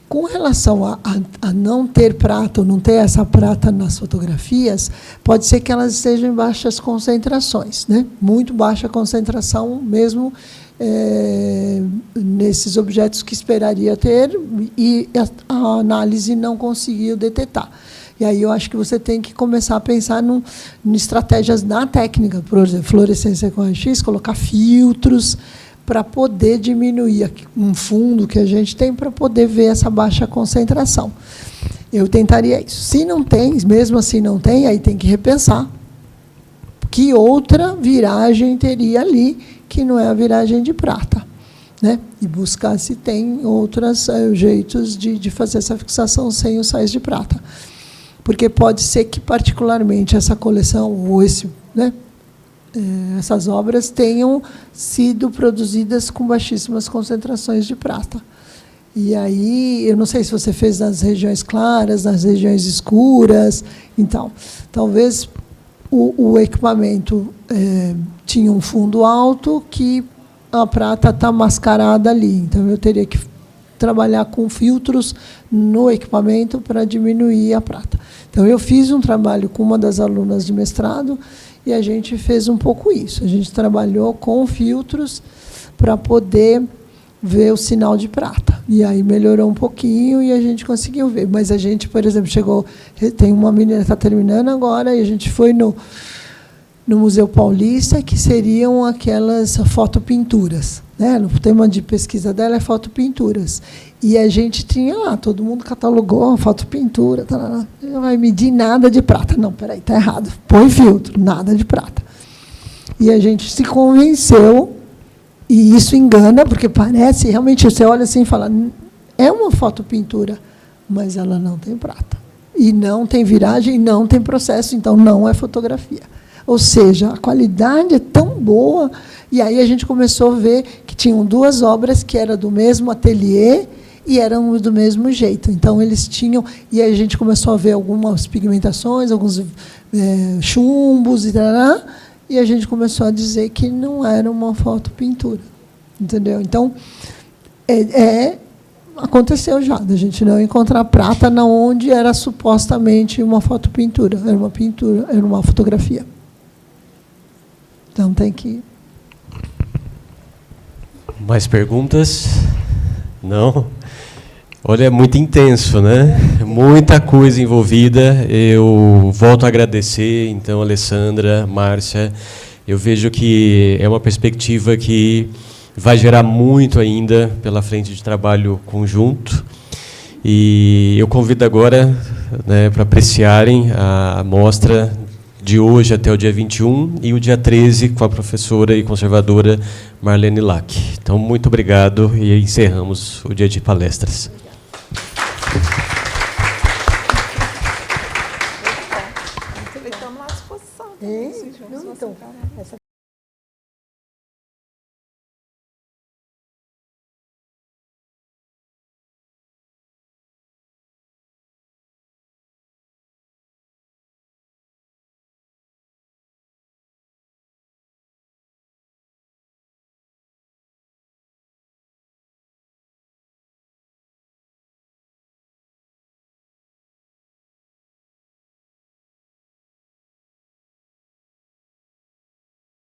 Com relação a não ter prata, ou não ter essa prata nas fotografias, pode ser que elas estejam em baixas concentrações, né? Muito baixa concentração mesmo nesses objetos que esperaria ter, e a análise não conseguiu detectar. E aí eu acho que você tem que começar a pensar em estratégias na técnica, por exemplo, fluorescência com raio-x, colocar filtros para poder diminuir um fundo que a gente tem para poder ver essa baixa concentração. Eu tentaria isso. Se não tem, mesmo assim não tem, aí tem que repensar que outra viragem teria ali, que não é a viragem de prata, né? E buscar se tem outros jeitos de fazer essa fixação sem os sais de prata. Porque pode ser que, particularmente, essa coleção, ou essas obras tenham sido produzidas com baixíssimas concentrações de prata. E aí, eu não sei se você fez nas regiões claras, nas regiões escuras. Então, talvez o equipamento tinha um fundo alto que a prata está mascarada ali. Então, eu teria que trabalhar com filtros no equipamento para diminuir a prata. Então, eu fiz um trabalho com uma das alunas de mestrado e a gente fez um pouco isso. A gente trabalhou com filtros para poder ver o sinal de prata. E aí melhorou um pouquinho e a gente conseguiu ver. Mas a gente, por exemplo, chegou... Tem uma menina que está terminando agora e a gente foi no Museu Paulista, que seriam aquelas fotopinturas, né? O tema de pesquisa dela é fotopinturas. E a gente tinha lá, todo mundo catalogou a fotopintura, não vai medir nada de prata. Não, peraí, está errado. Põe filtro, nada de prata. E a gente se convenceu, e isso engana, porque parece, realmente, você olha assim e fala, é uma fotopintura, mas ela não tem prata. E não tem viragem, e não tem processo, então não é fotografia. Ou seja, a qualidade é tão boa. E aí a gente começou a ver que tinham duas obras que eram do mesmo ateliê e eram do mesmo jeito. Então, eles tinham... E aí a gente começou a ver algumas pigmentações, alguns chumbos, e a gente começou a dizer que não era uma fotopintura. Entendeu? Então, aconteceu já, da gente não encontrar prata na onde era supostamente uma fotopintura. Era uma pintura, era uma fotografia. Então, tem que... Mais perguntas? Não? Olha, é muito intenso, né? Muita coisa envolvida. Eu volto a agradecer, então, Alessandra, Márcia. Eu vejo que é uma perspectiva que vai gerar muito ainda pela frente de trabalho conjunto. E eu convido agora, né, para apreciarem a mostra de hoje até o dia 21 e o dia 13 com a professora e conservadora Marlene Lack. Então, muito obrigado e encerramos o dia de palestras.